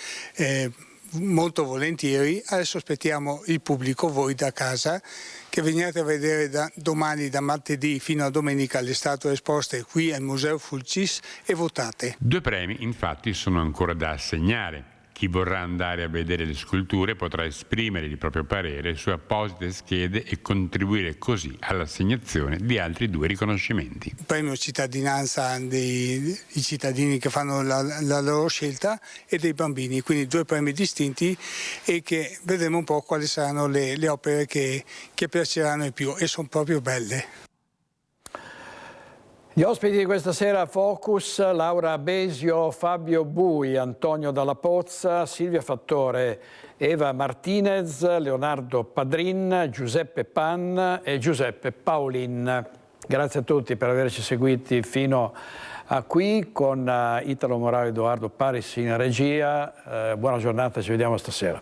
molto volentieri. Adesso aspettiamo il pubblico, voi da casa, che veniate a vedere da domani, da martedì fino a domenica, le statue esposte qui al Museo Fulcis e votate. 2 premi infatti sono ancora da assegnare. Chi vorrà andare a vedere le sculture potrà esprimere il proprio parere su apposite schede e contribuire così all'assegnazione di altri 2 riconoscimenti. Il premio cittadinanza dei cittadini che fanno la loro scelta e dei bambini, quindi 2 premi distinti e che vedremo un po' quali saranno le opere che piaceranno di più, e sono proprio belle. Gli ospiti di questa sera: Focus, Laura Besio, Fabio Bui, Antonio Dalla Pozza, Silvia Fattore, Eva Martinez, Leonardo Padrin, Giuseppe Pan e Giuseppe Paolin. Grazie a tutti per averci seguiti fino a qui, con Italo Morale e Edoardo Paris in regia. Buona giornata, ci vediamo stasera.